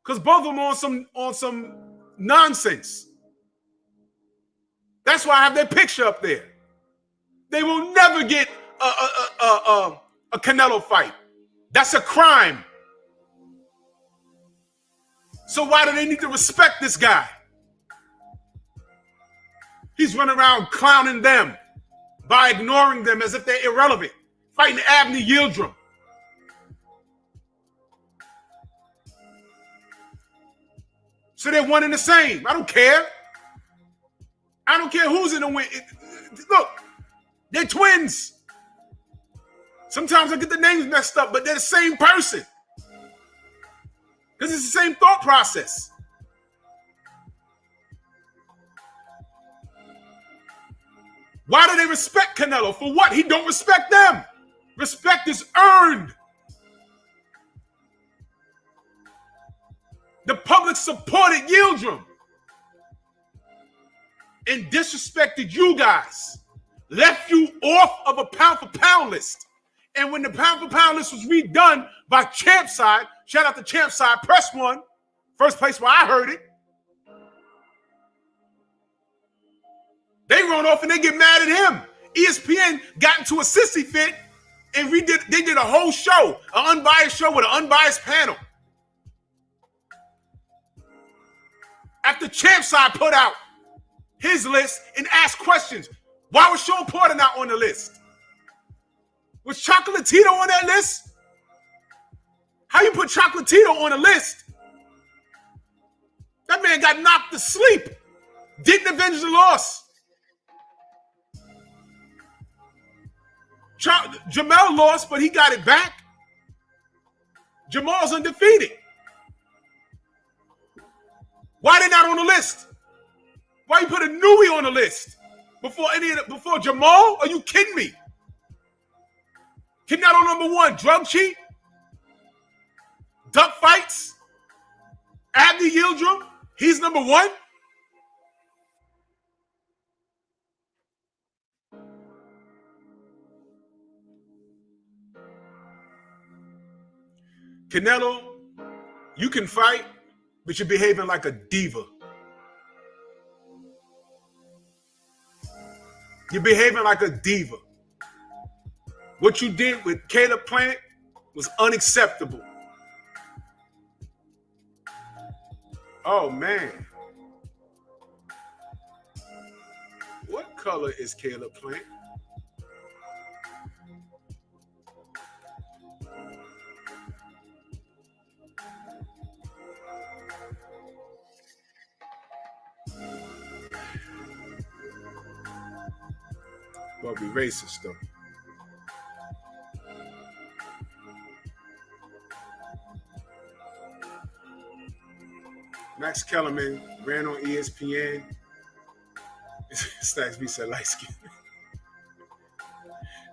because both of them are on some nonsense. That's why I have their picture up there. They will never get a Canelo fight. That's a crime. So why do they need to respect this guy? He's running around clowning them by ignoring them as if they're irrelevant, fighting Abney Yildirim. So they're one and the same. I don't care. I don't care who's in the win. Look, they're twins. Sometimes I get the names messed up, but they're the same person. Because it's the same thought process. Why do they respect Canelo? For what? He don't respect them. Respect is earned. The public supported Yildirim and disrespected you guys. Left you off of a pound-for-pound list. And when the pound-for-pound list was redone by Champside, shout out to Champside, Press One, first place where I heard it, they run off and they get mad at him. ESPN got into a sissy fit and they did a whole show, an unbiased show with an unbiased panel. After Champside put out his list and asked questions, why was Sean Porter not on the list? Was Chocolatito on that list? How you put Chocolatito on a list? That man got knocked to sleep Didn't avenge the loss. Jamel lost, but he got it back. Jamal's undefeated. Why they not on the list? Why you put a Nui on the list before Jamal? Are you kidding me? Canelo number one, drug cheat, duck fights, Abdi Yildirim, he's number one. Canelo, you can fight, but you're behaving like a diva. You're behaving like a diva. What you did with Caleb Plant was unacceptable. Oh, man. What color is Caleb Plant? Well, be racist, though. Max Kellerman ran on ESPN. Stacks B said light skin.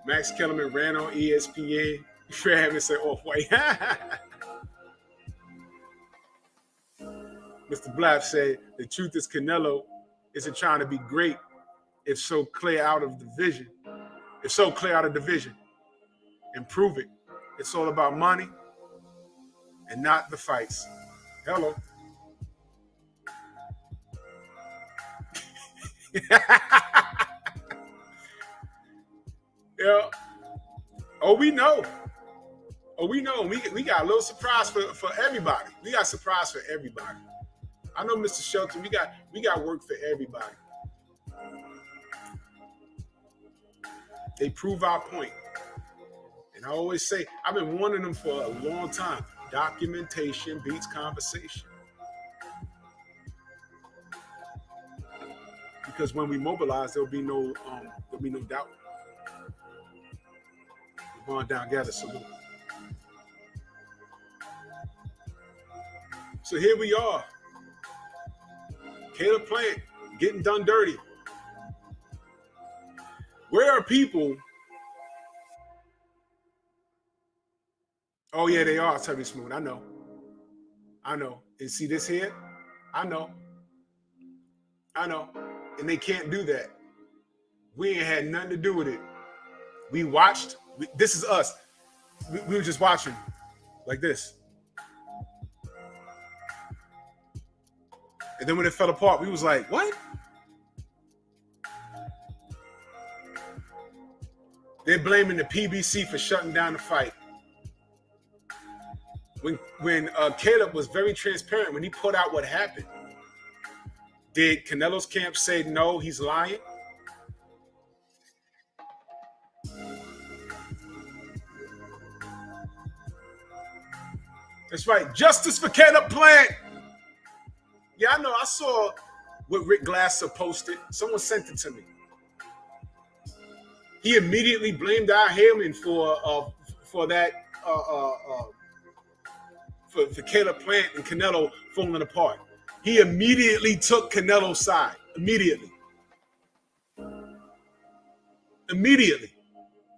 Max Kellerman ran on ESPN. Fred Hammond said off-white. Mr. Black said the truth is Canelo isn't trying to be great. If so, clear out of division. If so, clear out of division. Improve it. It's all about money and not the fights. Hello. Yeah. Oh, we know. Oh, we know. We got a little surprise for everybody. We got a surprise for everybody. I know, Mr. Shelton, we got work for everybody. They prove our point. And I always say, I've been warning them for a long time. Documentation beats conversation. Because when we mobilize, there'll be no doubt. We're going down, gather, salute. So here we are. Caleb Plant getting done dirty. Where are people? Oh, yeah, they are, Terry Smooth. I know. And see this here? I know. And they can't do that. We ain't had nothing to do with it. We watched. This is us. We were just watching like this. And then when it fell apart, we was like, what? They're blaming the PBC for shutting down the fight. When Caleb was very transparent, when he put out what happened, did Canelo's camp say no, he's lying? That's right. Justice for Caleb Plant. Yeah, I know. I saw what Rick Glasser posted. Someone sent it to me. He immediately blamed Al Heyman for that for Caleb Plant and Canelo falling apart. He immediately took Canelo's side. Immediately.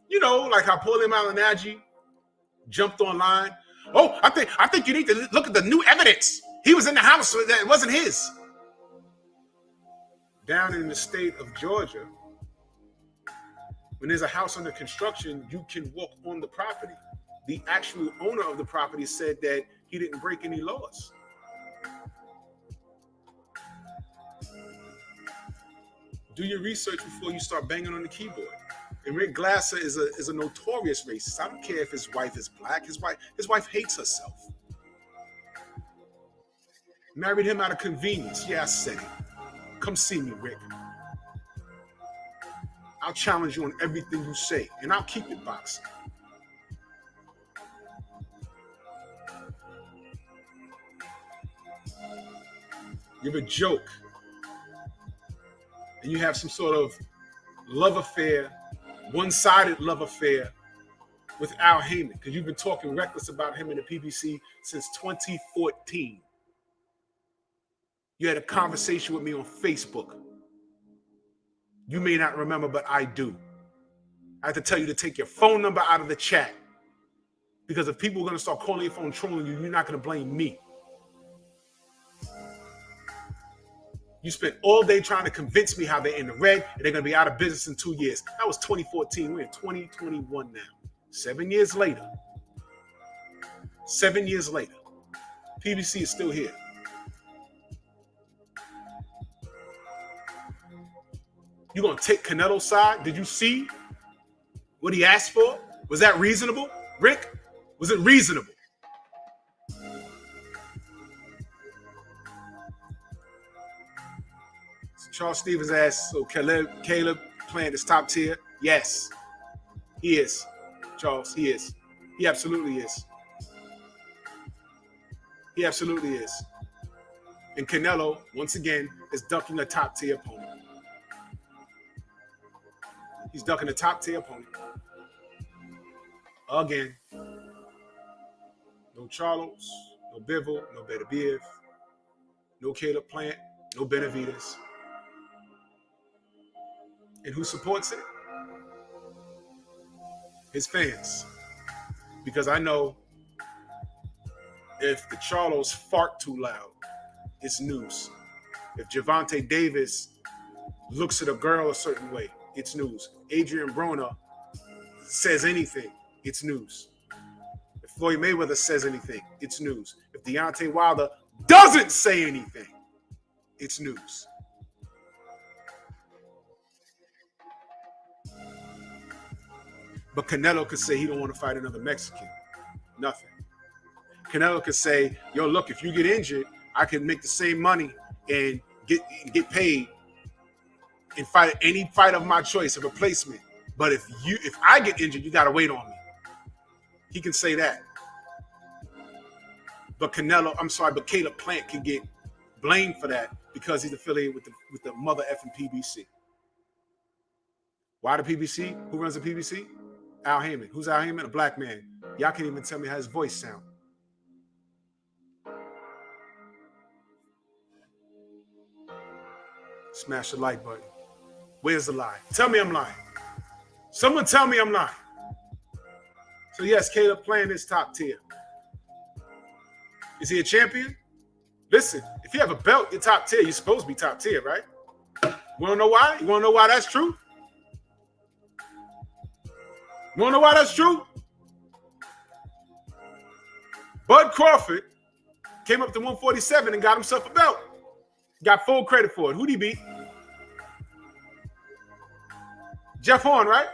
You know, like how Paulie Malignaggi jumped online. Oh, I think you need to look at the new evidence. He was in the house, so that it wasn't his. Down in the state of Georgia, when there's a house under construction, you can walk on the property. The actual owner of the property said that he didn't break any laws. Do your research before you start banging on the keyboard. And Rick Glasser is a notorious racist. I don't care if his wife is black. His wife hates herself. Married him out of convenience. Yeah, I said it. Come see me, Rick. I'll challenge you on everything you say, and I'll keep it boxing. You're a joke. and you have some sort of love affair, one-sided love affair with Al Heyman, because you've been talking reckless about him in the PBC since 2014. You had a conversation with me on Facebook. You may not remember, but I do. I have to tell you to take your phone number out of the chat, because if people are going to start calling your phone trolling you, you're not going to blame me. You spent all day trying to convince me how they're in the red and they're going to be out of business in 2 years. That was 2014. We're in 2021 now. 7 years later. 7 years later. PBC is still here. You going to take Canelo's side? Did you see what he asked for? Was that reasonable? Rick, was it reasonable? Charles Stevens asked, so Caleb Plant is top tier? Yes, he is. Charles, he is. He absolutely is. He absolutely is. And Canelo, once again, is ducking a top tier opponent. He's ducking a top tier opponent. Again. No Charlos, no Bivol, no Beterbiev, no Caleb Plant, no Benavides. And who supports it? His fans. Because I know if the Charlos fart too loud, it's news. If Gervonta Davis looks at a girl a certain way, it's news. Adrian Broner says anything, it's news. If Floyd Mayweather says anything, it's news. If Deontay Wilder doesn't say anything, it's news. But Canelo could say he don't want to fight another Mexican. Nothing. Canelo could say, yo, look, if you get injured, I can make the same money and get paid and fight any fight of my choice, a replacement. But if I get injured, you got to wait on me. He can say that. But but Caleb Plant can get blamed for that because he's affiliated with the mother effing PBC. Why the PBC? Who runs the PBC? Al Heyman. Who's Al Heyman? A black man. Y'all can't even tell me how his voice sounds. Smash the like button. Where's the lie? Tell me I'm lying. Someone tell me I'm lying. So yes, Caleb Plant is top tier. Is he a champion? Listen, if you have a belt, you're top tier. You're supposed to be top tier, right? You want to know why? You want to know why that's true? You want to know why that's true? Bud Crawford came up to 147 and got himself a belt. Got full credit for it. Who'd he beat? Jeff Horn, right?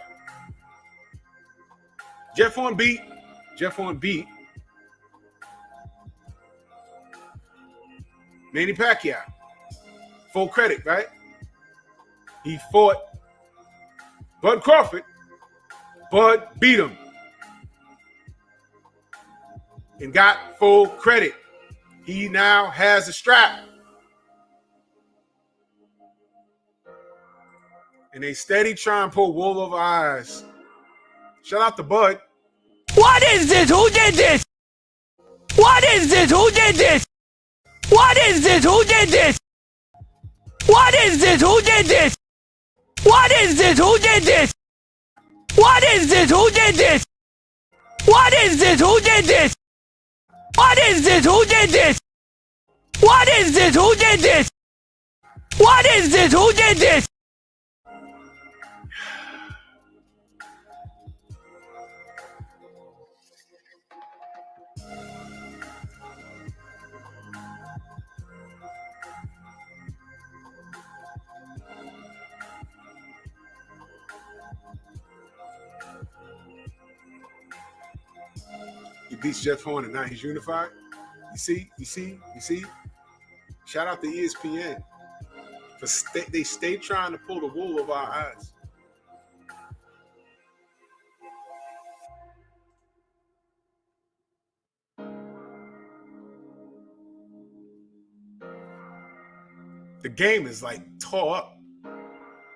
Jeff Horn beat Manny Pacquiao. Full credit, right? He fought Bud Crawford. Bud beat him and got full credit. He now has a strap. And they steady try and pull wool over eyes. Shout out to Bud. What is this? Who did this? What is this? Who did this? What is this? Who did this? What is this? Who did this? What is this? Who did this? What is this? Who did this? What is this? Who did this? What is this? Who did this? What is this? Who did this? What is this? Who did this? He beats Jeff Horn and now he's unified. You see? Shout out to ESPN. They stay trying to pull the wool over our eyes. The game is like tore up.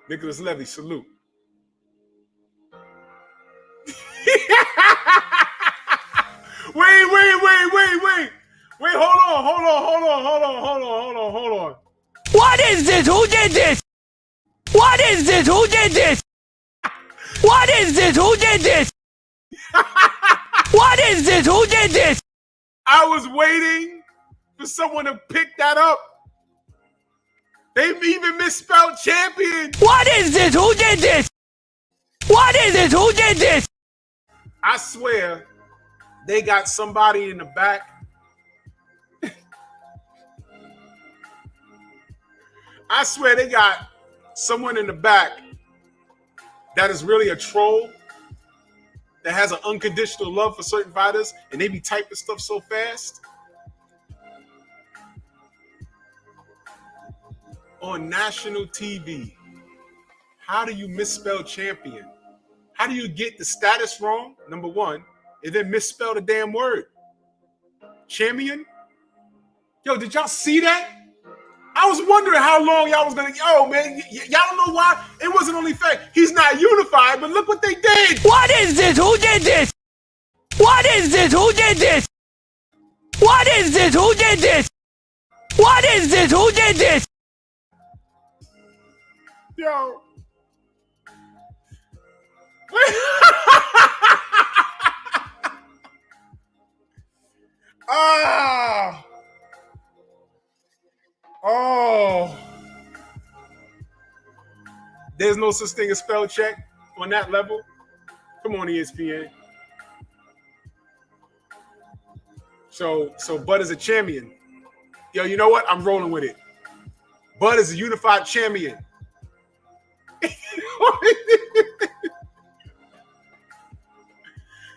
Nicholas Levy, salute. Wait. Wait, hold on. What is this? Who did this? What is this? Who did this? What is this? Who did this? What is this? Who did this? I was waiting for someone to pick that up. They even misspelled champion. What is this? Who did this? What is this? Who did this? I swear they got somebody in the back. I swear they got someone in the back that is really a troll that has an unconditional love for certain fighters, and they be typing stuff so fast. On national TV, how do you misspell champion? How do you get the status wrong, number one, and then misspell the damn word? Champion? Yo, did y'all see that? I was wondering how long y'all was gonna. Yo, man, y'all don't know why. It wasn't only fact he's not unified, but look what they did. What is this? Who did this? What is this? Who did this? What is this? Who did this? What is this? Who did this? Yo. Ah. Oh. There's no such thing as spell check on that level. Come on, ESPN. So Bud is a champion. Yo, you know what? I'm rolling with it. Bud is a unified champion.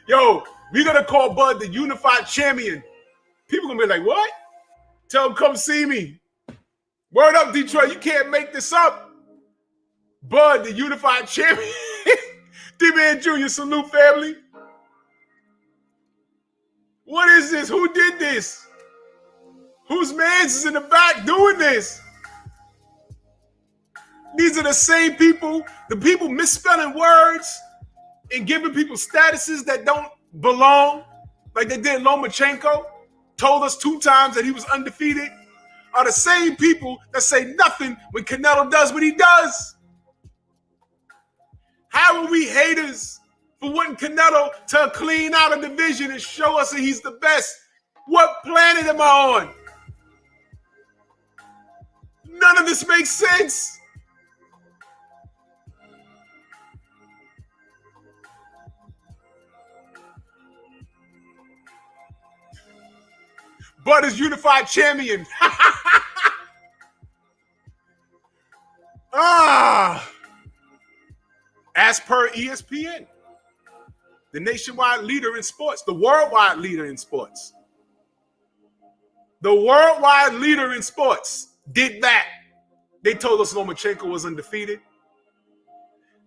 Yo, we're gonna call Bud the unified champion. People gonna be like, what? Tell him come see me. Word up, Detroit. You can't make this up. Bud, the unified champion. D-Man Jr., salute family. What is this? Who did this? Whose mans is in the back doing this? These are the same people, the people misspelling words and giving people statuses that don't belong, like they did Lomachenko, told us 2 times that he was undefeated, are the same people that say nothing when Canelo does what he does. How are we haters for wanting Canelo to clean out a division and show us that he's the best? What planet am I on? None of this makes sense. Bud is unified champion. As per ESPN, the nationwide leader in sports, the worldwide leader in sports. The worldwide leader in sports did that. They told us Lomachenko was undefeated.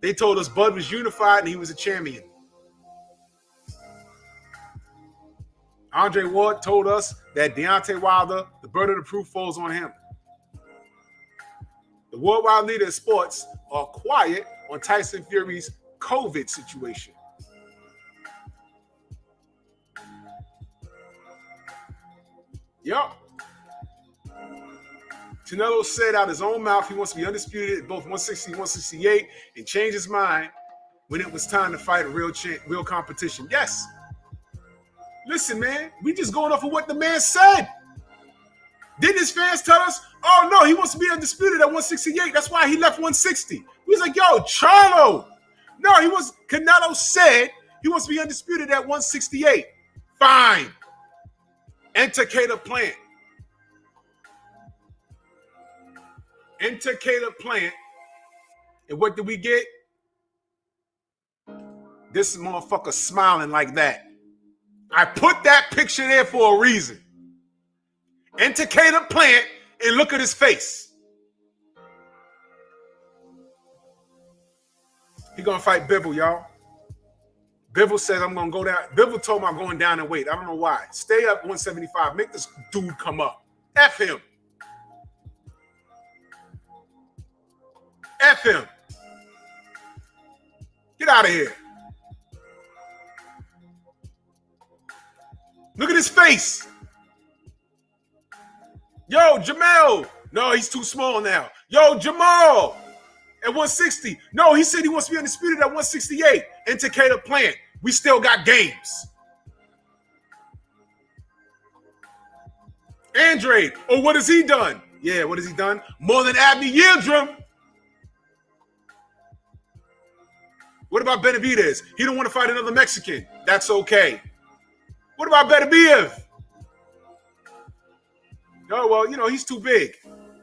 They told us Bud was unified and he was a champion. Andre Ward told us that Deontay Wilder, the burden of proof falls on him. The worldwide leader in sports are quiet on Tyson Fury's COVID situation. Yup. Canelo said out his own mouth he wants to be undisputed at both 160 and 168 and changed his mind when it was time to fight a real competition. Yes. Listen, man, we just going off of what the man said. Didn't his fans tell us, oh, no, he wants to be undisputed at 168. That's why he left 160. He was like, yo, Charlo. No, Canelo said he wants to be undisputed at 168. Fine. Enter Caleb Plant. Enter Caleb Plant. And what did we get? This motherfucker smiling like that. I put that picture there for a reason. Enter Caleb Plant and look at his face. He gonna fight Bivol, y'all. Bivol says I'm gonna go down. Bivol told me I'm going down in weight. I don't know why. Stay up 175. Make this dude come up. F him. F him. Get out of here. Look at his face. Yo, Jamel. No, he's too small now. Yo, Jamal. At 160. No, he said he wants to be undisputed at 168. And Takeda Plant. We still got games. Andrade. Oh, what has he done? Yeah, what has he done? More than Abney Yildirim. What about Benavidez? He don't want to fight another Mexican. That's okay. What about Beterbiev? Oh, well, you know, he's too big.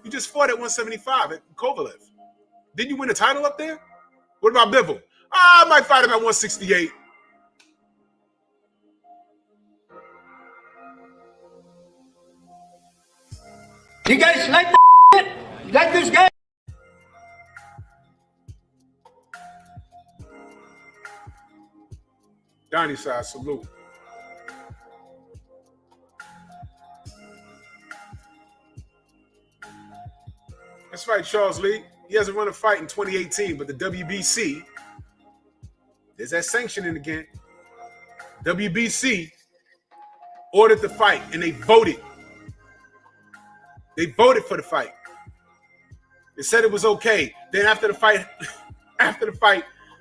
You just fought at 175 at Kovalev. Didn't you win a title up there? What about Bivol? I might fight him at 168. You guys like the shit? You like this guy? Donnie side, salute. Let's fight Charles Lee. He hasn't run a fight in 2018, but the WBC, there's that sanctioning again. WBC ordered the fight, and they voted. They voted for the fight. They said it was okay. Then after the fight,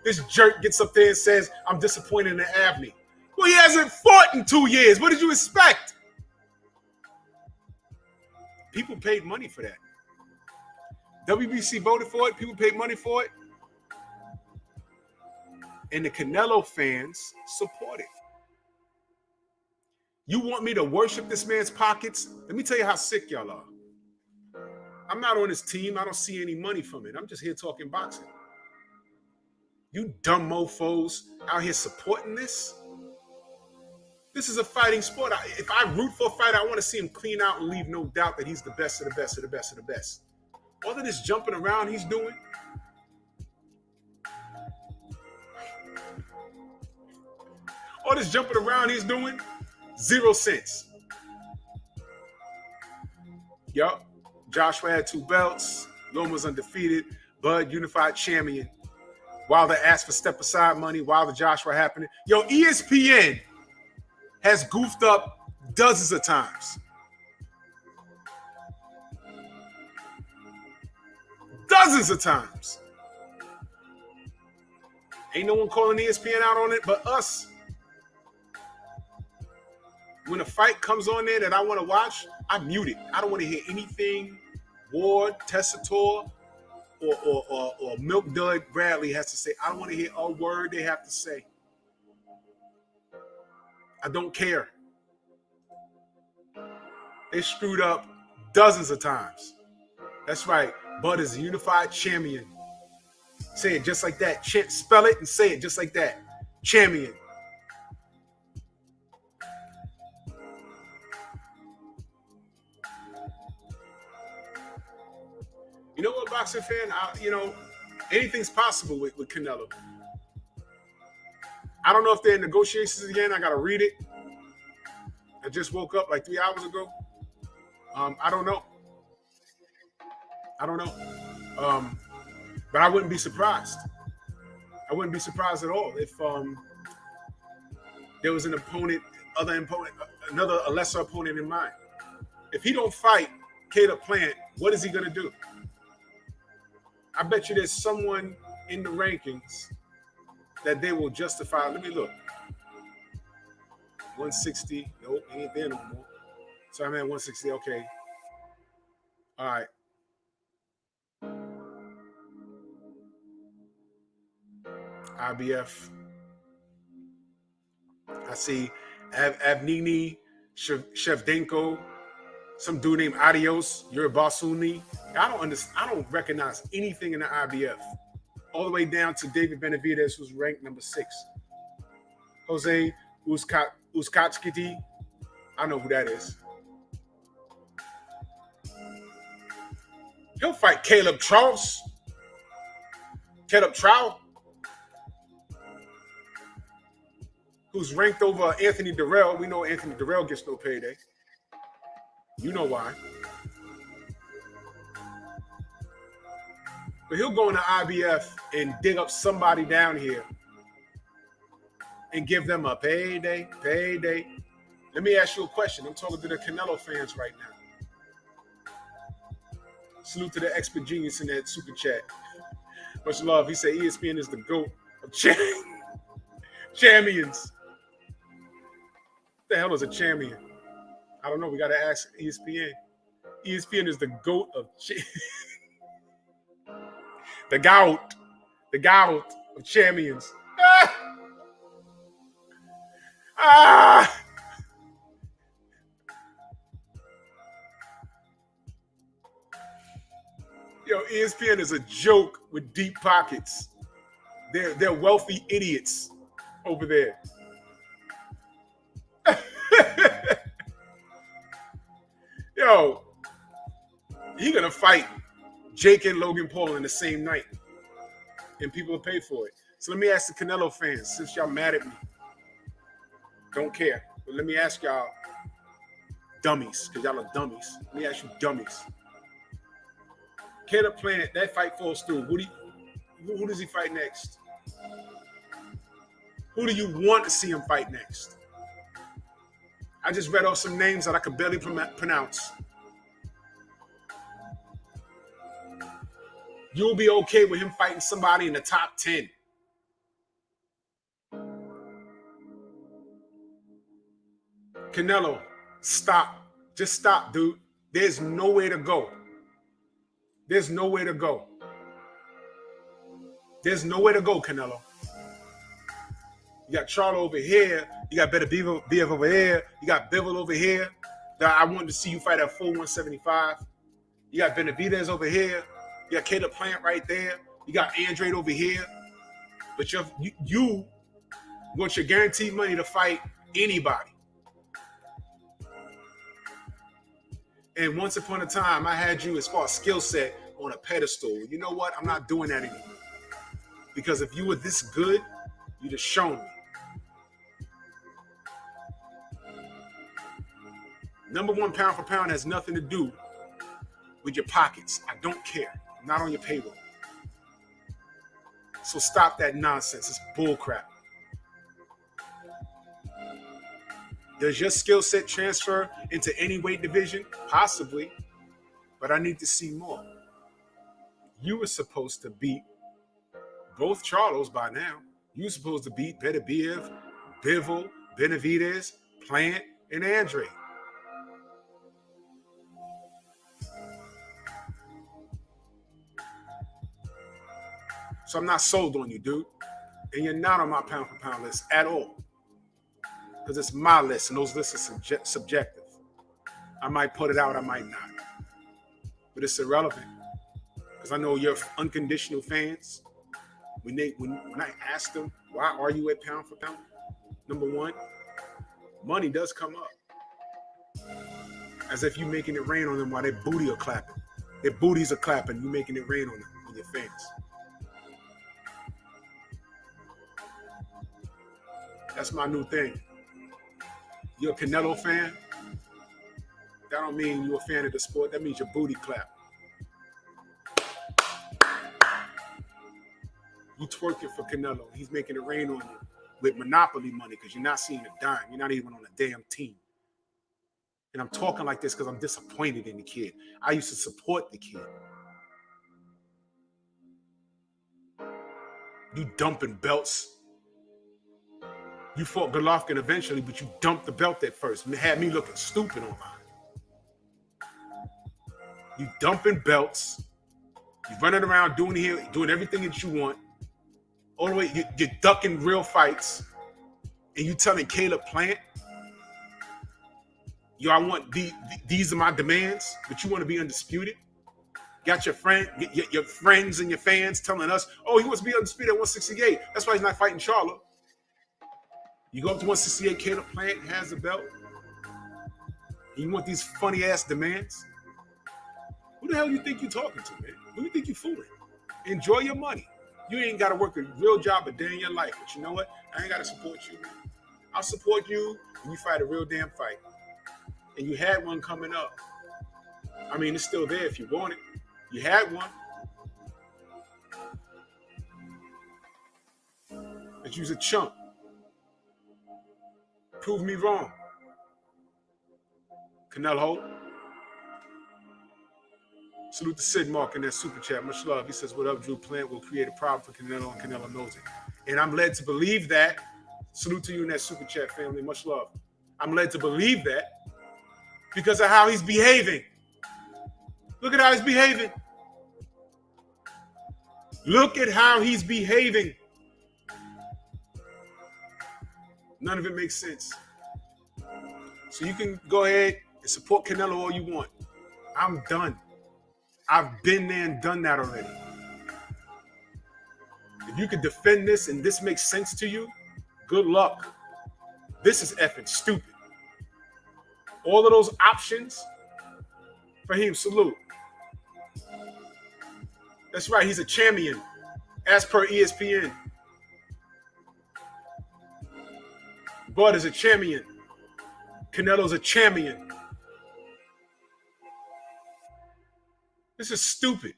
this jerk gets up there and says, I'm disappointed in Abney. Well, he hasn't fought in 2 years. What did you expect? People paid money for that. WBC voted for it. People paid money for it. And the Canelo fans support it. You want me to worship this man's pockets? Let me tell you how sick y'all are. I'm not on his team. I don't see any money from it. I'm just here talking boxing. You dumb mofos out here supporting this? This is a fighting sport. If I root for a fighter, I want to see him clean out and leave no doubt that he's the best of the best of the best of the best. All of this jumping around he's doing. All this jumping around he's doing, 0 cents. Yup. Joshua had 2 belts. Loma's undefeated. Bud, unified champion. Wilder asked for step aside money. Wilder Joshua happening. Yo, ESPN has goofed up dozens of times. Dozens of times. Ain't no one calling ESPN out on it but us. When a fight comes on there that I want to watch, I mute it. I don't want to hear anything Ward, Tessitore, or Milk Dud Bradley has to say. I don't want to hear a word they have to say. I don't care. They screwed up dozens of times. That's right. Bud is a unified champion. Say it just like that. Spell it and say it just like that. Champion. You know what, boxing fan? Anything's possible with Canelo. I don't know if they're in negotiations again. I got to read it. I just woke up like 3 hours ago. I don't know. But I wouldn't be surprised. I wouldn't be surprised at all if there was a lesser opponent in mind. If he don't fight Caleb Plant, what is he going to do? I bet you there's someone in the rankings that they will justify. Let me look. 160. Nope, ain't there no more. So I'm at 160. Okay. All right. IBF. I see Avnini, Shevdenko, some dude named Adios, Uribasuni. I don't recognize anything in the IBF. All the way down to David Benavidez, who's ranked number 6. Jose Uzcategui. I know who that is. He'll fight Caleb Trout. Who's ranked over Anthony Durrell. We know Anthony Durrell gets no payday. You know why. But he'll go into IBF and dig up somebody down here and give them a payday. Let me ask you a question. I'm talking to the Canelo fans right now. Salute to the expert genius in that super chat. Much love. He said ESPN is the GOAT of champions. What the hell is a champion? I don't know. We got to ask ESPN. ESPN is the GOAT of the gout of champions. Yo, ESPN is a joke with deep pockets. They're wealthy idiots over there. Yo, he gonna fight Jake and Logan Paul in the same night, and people will pay for it. So let me ask the Canelo fans, since y'all mad at me, don't care. But let me ask y'all, dummies, because y'all are dummies. Let me ask you, dummies. Caleb Plant, that fight falls through. Who does he fight next? Who do you want to see him fight next? I just read off some names that I could barely pronounce. You'll be okay with him fighting somebody in the top 10. Canelo, stop. Just stop, dude. There's nowhere to go. There's nowhere to go. There's nowhere to go, Canelo. You got Charlo over here. You got Better Biev over here. You got Bivol over here. That I wanted to see you fight at full 175. You got Benavidez over here. You got Caleb Plant right there. You got Andrade over here. But you want your guaranteed money to fight anybody. And once upon a time, I had you, as far as skill set, on a pedestal. You know what? I'm not doing that anymore. Because if you were this good, you'd have shown me. Number one pound for pound has nothing to do with your pockets. I don't care. I'm not on your payroll. So stop that nonsense. It's bullcrap. Does your skill set transfer into any weight division? Possibly. But I need to see more. You were supposed to beat both Charlos by now. You were supposed to beat Better Biev, Bivol, Benavidez, Plant, and Andrade. So I'm not sold on you, dude. And you're not on my pound for pound list at all. Because it's my list, and those lists are subjective. I might put it out, I might not. But it's irrelevant. Because I know you're unconditional fans. When I ask them, why are you at pound for pound? Number one, money does come up. As if you're making it rain on them while their booty are clapping. Their booties are clapping, you making it rain on them, on your fans. That's my new thing. You're a Canelo fan. That don't mean you're a fan of the sport. That means your booty clap. You twerking for Canelo. He's making it rain on you with monopoly money because you're not seeing a dime. You're not even on a damn team. And I'm talking like this because I'm disappointed in the kid. I used to support the kid. You dumping belts. You fought Golovkin eventually, but you dumped the belt at first. It had me looking stupid online. You dumping belts. You running around doing everything that you want. All the way, you're ducking real fights. And you telling Caleb Plant, yo, I want these are my demands, but you want to be undisputed? Got your friends and your fans telling us, oh, he wants to be undisputed at 168. That's why he's not fighting Charlo. You go up to 168, Caleb Plant has the belt. And you want these funny ass demands? Who the hell you think you're talking to, man? Who you think you're fooling? Enjoy your money. You ain't got to work a real job a day in your life. But you know what? I ain't got to support you, man. I'll support you when you fight a real damn fight. And you had one coming up. I mean, it's still there if you want it. You had one. But you was a chump. prove me wrong. Canelo. Salute to Sid Mark in that super chat. Much love. He says, what up, Drew? Plant will create a problem for Canelo, and Canelo knows it. And I'm led to believe that. Salute to you in that super chat, family. Much love. I'm led to believe that because of how he's behaving. Look at how he's behaving. Look at how he's behaving. None of it makes sense. So you can go ahead and support Canelo all you want. I'm done. I've been there and done that already. If you can defend this and this makes sense to you, good luck. This is effing stupid. All of those options, Fahim, salute. That's right, he's a champion, as per ESPN. Bud is a champion. Canelo's a champion. This is stupid.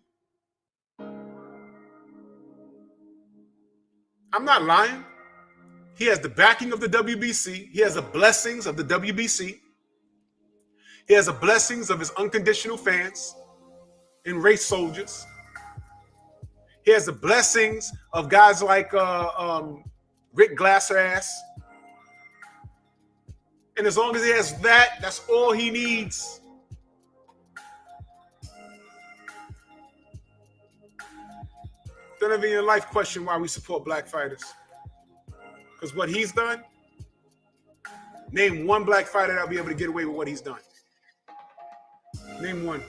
I'm not lying. He has the backing of the WBC. He has the blessings of the WBC. He has the blessings of his unconditional fans and race soldiers. He has the blessings of guys like Rick Glasserass. And as long as he has that, that's all he needs. Don't ever in your life question why we support black fighters. Because what he's done, name one black fighter that'll be able to get away with what he's done. Name one.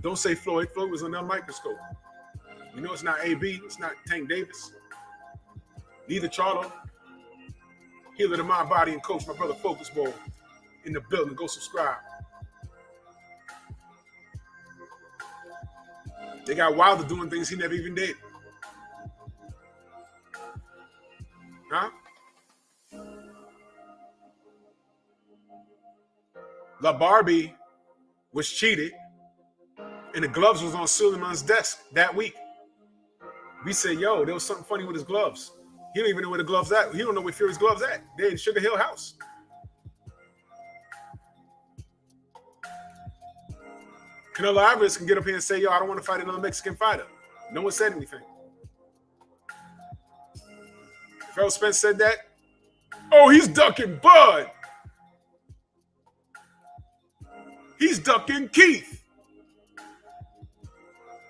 Don't say Floyd. Floyd was under a microscope. You know it's not AB. It's not Tank Davis. Neither Charlo. Healer to my body and coach, my brother Focus Bowl in the building. Go subscribe. They got Wilder doing things he never even did. Huh? La Barbie was cheated, and the gloves was on Suleiman's desk that week. We said, yo, there was something funny with his gloves. He don't even know where the gloves at. He don't know where Fury's gloves at. They're in Sugar Hill House. Canelo Alvarez can get up here and say, yo, I don't want to fight another Mexican fighter. No one said anything. If Errol Spence said that, oh, he's ducking Bud. He's ducking Keith.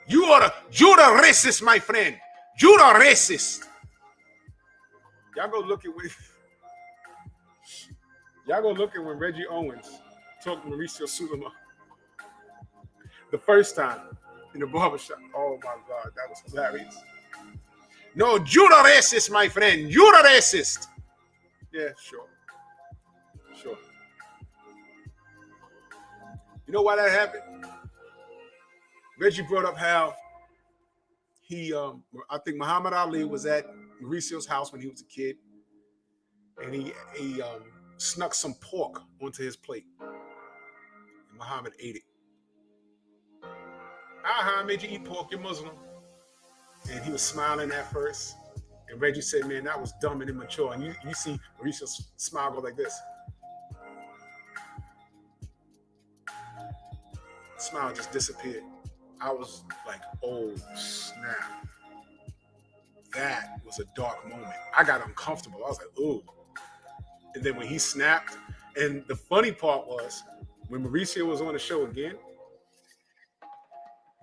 You're the racist, my friend. You're the racist. Y'all go look at when Reggie Owens talked to Mauricio Sulaiman the first time in the barbershop. Oh my God, that was hilarious. No, you're the racist, my friend. You're the racist. Yeah, sure. Sure. You know why that happened? Reggie brought up how he, I think Muhammad Ali was at Mauricio's house when he was a kid, and he snuck some pork onto his plate. And Muhammad ate it. I made you eat pork, you're Muslim. And he was smiling at first. And Reggie said, man, that was dumb and immature. And you see Mauricio's smile go like this. The smile just disappeared. I was like, oh, snap. That was a dark moment. I got uncomfortable. I was like, ooh. And then when he snapped, and the funny part was, when Mauricio was on the show again,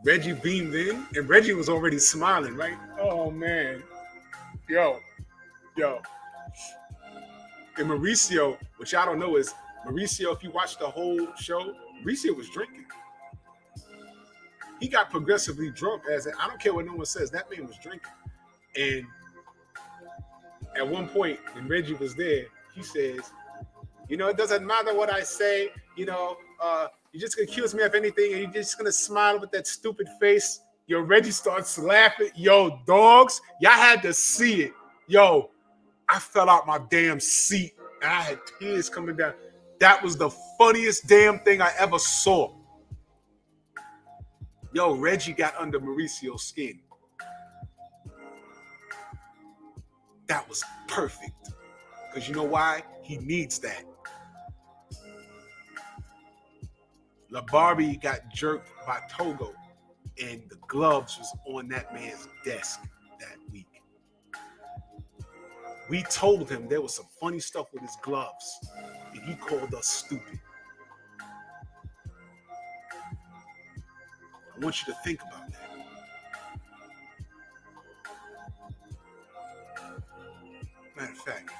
Reggie beamed in, and Reggie was already smiling, right? Oh, man. Yo. And Mauricio, which I don't know is, Mauricio, if you watch the whole show, Mauricio was drinking. He got progressively drunk. I don't care what no one says, that man was drinking. And at one point, when Reggie was there, he says, you know, it doesn't matter what I say, you know, you're just going to accuse me of anything, and you're just going to smile with that stupid face. Yo, Reggie starts laughing. Yo, dogs, y'all had to see it. Yo, I fell out my damn seat, and I had tears coming down. That was the funniest damn thing I ever saw. Yo, Reggie got under Mauricio's skin. That was perfect. Because you know why? He needs that. La Barbie got jerked by Togo, and the gloves was on that man's desk that week. We told him there was some funny stuff with his gloves, and he called us stupid. I want you to think about that. Matter of fact,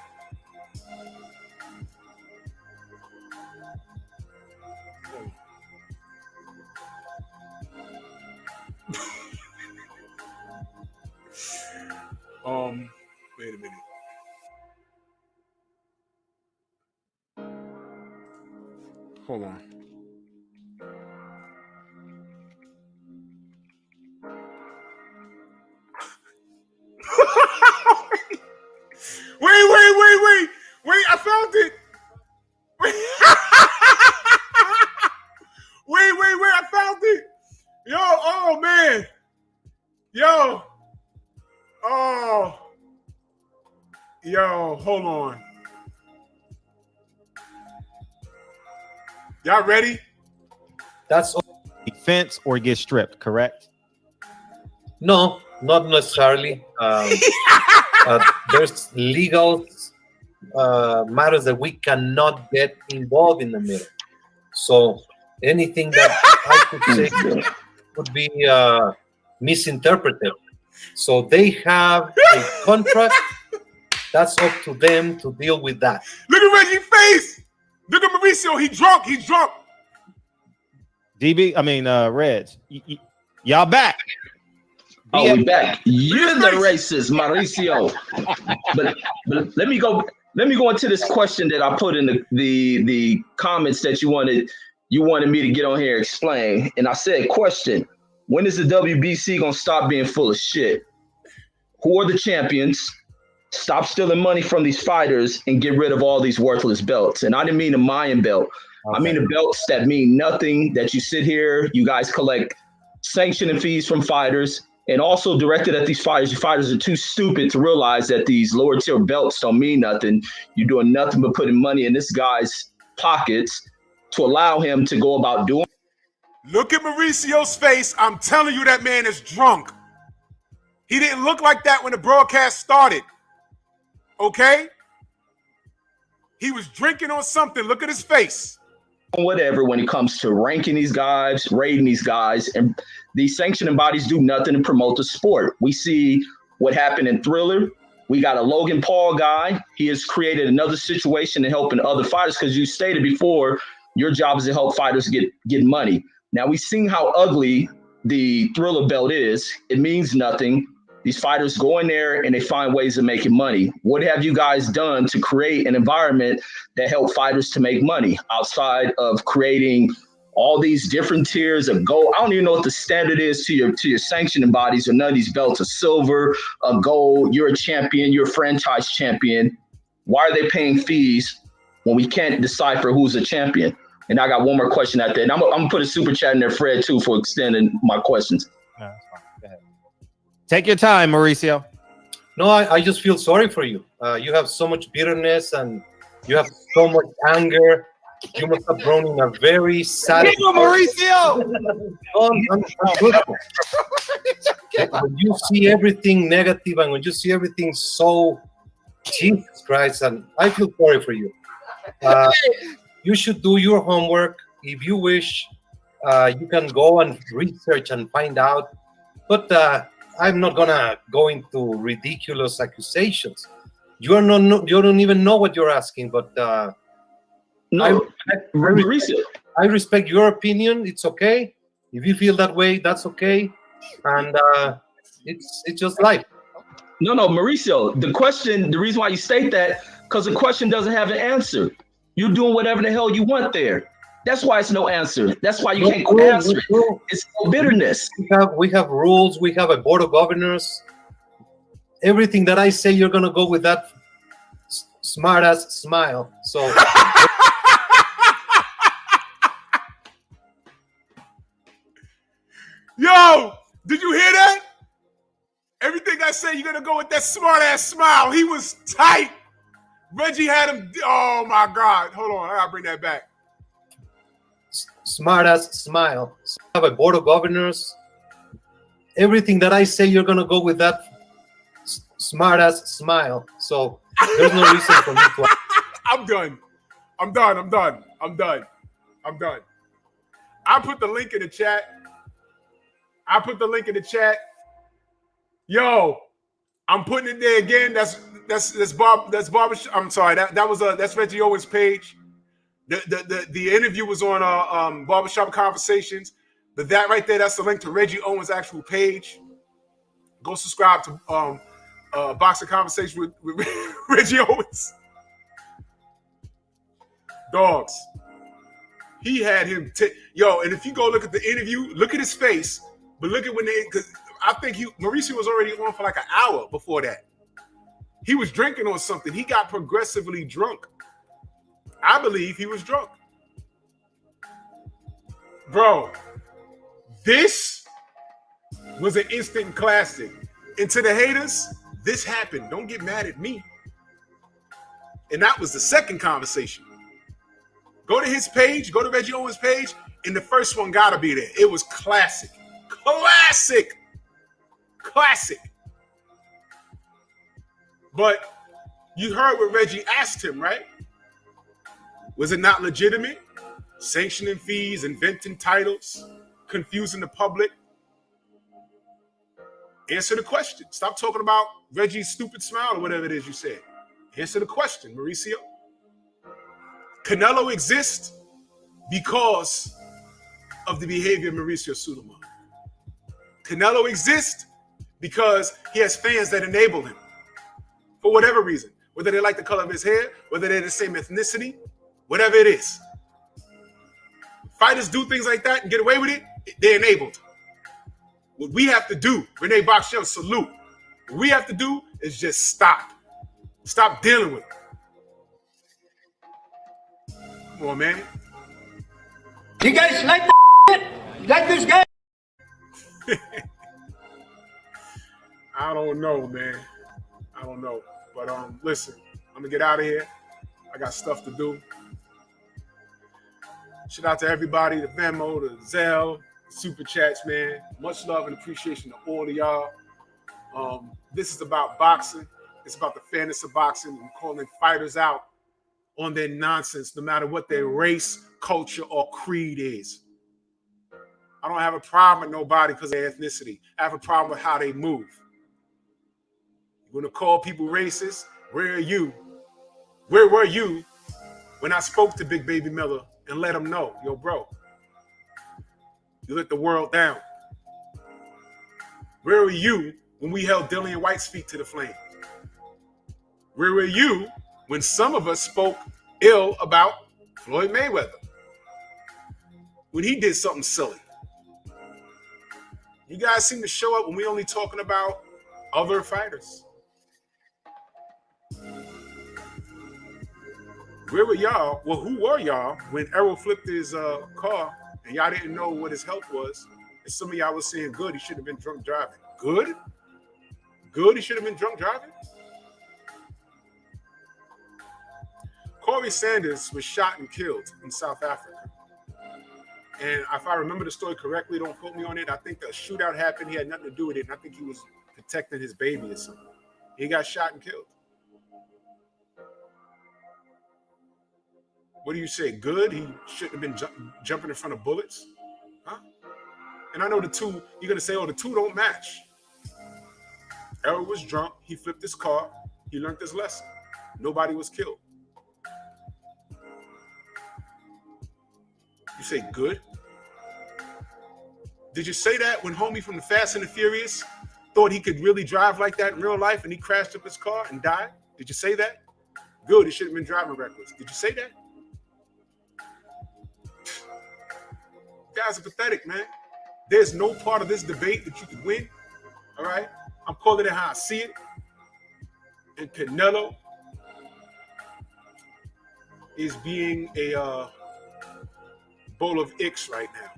wait a minute. Hold on. Wait, I found it. Wait, I found it. Yo, oh man. Yo. Oh. Yo, hold on. Y'all ready? That's Defense or get stripped, correct? no, not necessarily. There's legal matters that we cannot get involved in the middle. So anything that I could say would be misinterpreted. So they have a contract. That's up to them to deal with that. Look at Reggie's face. Look at Mauricio. He's drunk. Reds. Y'all back. Oh, we back. You're the racist, Mauricio. but let me go into this question that I put in the comments that you wanted me to get on here and explain. And I said, question: when is the WBC gonna stop being full of shit? Who are the champions? Stop stealing money from these fighters and get rid of all these worthless belts. And I didn't mean the Mayan belt. Okay. I mean the belts that mean nothing, that you sit here, you guys collect sanctioning fees from fighters, and also directed at these fighters. Your fighters are too stupid to realize that these lower tier belts don't mean nothing. You're doing nothing but putting money in this guy's pockets to allow him to go about doing. Look at Mauricio's face. I'm telling you, that man is drunk. He didn't look like that when the broadcast started. Okay? He was drinking on something. Look at his face. Whatever when it comes to ranking these guys, rating these guys, and these sanctioning bodies do nothing to promote the sport. We see what happened in Thriller. We got a Logan Paul guy. He has created another situation in helping other fighters, because you stated before, your job is to help fighters get money. Now we've seen how ugly the Thriller belt is. It means nothing. These fighters go in there and they find ways of making money. What have you guys done to create an environment that help fighters to make money outside of creating all these different tiers of gold? I don't even know what the standard is to your sanctioning bodies, or none of these belts are silver, a gold. You're a champion. You're a franchise champion. Why are they paying fees when we can't decipher who's a champion? And I got one more question out there. And I'm gonna put a super chat in there, Fred, too, for extending my questions. No, that's fine. Go ahead. Take your time, Mauricio. No, I just feel sorry for you. You have so much bitterness and you have so much anger. You must have grown in a very sad. Mauricio! I'm truthful. When you see everything negative and when you see everything so, Jesus Christ, and I feel sorry for you. You should do your homework. If you wish, you can go and research and find out. But I'm not gonna go into ridiculous accusations. You don't even know what you're asking. But No, I respect your opinion. It's okay. If you feel that way, that's okay. And it's just life. No, Mauricio, the reason why you state that, because the question doesn't have an answer. You're doing whatever the hell you want there. That's why it's no answer. That's why you can't answer it. It's no bitterness. We have rules. We have a board of governors. Everything that I say, you're gonna go with that smart ass smile. So. Yo, did you hear that? Everything I say you're gonna go with that smart ass smile. He was tight. Reggie had him. Oh my God. Hold on. I gotta bring that back. Smart ass smile. So I have a board of governors. Everything that I say, you're gonna go with that smart ass smile. So there's no reason for me to. I'm done. I'm done. I put the link in the chat. Yo, I'm putting it there again. That's Bob. That's Barber. I'm sorry. That's Reggie Owens' page. The interview was on Barbershop Conversations. But that right there, that's the link to Reggie Owens' actual page. Go subscribe to Boxing Conversation with Reggie Owens. Dogs. He had him. And if you go look at the interview, look at his face. But look at because I think Mauricio was already on for like an hour before that. He was drinking on something. He got progressively drunk. I believe he was drunk. Bro, this was an instant classic. And to the haters, this happened. Don't get mad at me. And that was the second conversation. Go to his page, go to Reggie Owens' page, and the first one gotta be there. It was classic. Classic. But you heard what Reggie asked him, right? Was it not legitimate? Sanctioning fees, inventing titles, confusing the public. Answer the question. Stop talking about Reggie's stupid smile or whatever it is you said. Answer the question, Mauricio. Canelo exists because of the behavior of Mauricio Sulaiman. Canelo exists because he has fans that enable him for whatever reason, whether they like the color of his hair, whether they're the same ethnicity, whatever it is. Fighters do things like that and get away with it, they're enabled. What we have to do, Renee Boxell, salute. What we have to do is just stop. Stop dealing with it. Come on, man. You guys like the shit? Like this guy? I don't know, man. I don't know. But listen, I'm gonna get out of here. I got stuff to do. Shout out to everybody, the Venmo, the Zelle, the Super Chats, man. Much love and appreciation to all of y'all. This is about boxing. It's about the fairness of boxing and calling fighters out on their nonsense, no matter what their race, culture, or creed is. I don't have a problem with nobody because of their ethnicity. I have a problem with how they move. You're going to call people racist? Where are you? Where were you when I spoke to Big Baby Miller and let him know, yo, bro, you let the world down? Where were you when we held Dillian White's feet to the flames? Where were you when some of us spoke ill about Floyd Mayweather? When he did something silly? You guys seem to show up when we only talking about other fighters. Where were y'all? Well, who were y'all when Errol flipped his car and y'all didn't know what his health was? And some of y'all was saying, good, he should have been drunk driving. Good? Good, he should have been drunk driving? Corey Sanders was shot and killed in South Africa. And if I remember the story correctly, don't quote me on it, I think a shootout happened. He had nothing to do with it. And I think he was protecting his baby or something. He got shot and killed. What do you say? Good? He shouldn't have been jumping in front of bullets? Huh? And I know the two, you're going to say, oh, the two don't match. Errol was drunk. He flipped his car. He learned his lesson. Nobody was killed. You say good? Did you say that when homie from the Fast and the Furious thought he could really drive like that in real life and he crashed up his car and died? Did you say that? Good, he should have been driving reckless. Did you say that? You guys are pathetic, man. There's no part of this debate that you could win. All right? I'm calling it how I see it. And Canelo is being a bowl of icks right now.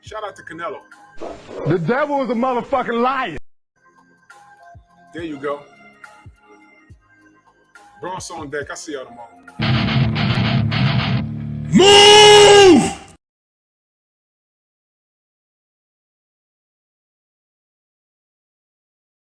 Shout out to Canelo. The devil is a motherfucking liar. There you go. Bronx on deck. I see y'all tomorrow.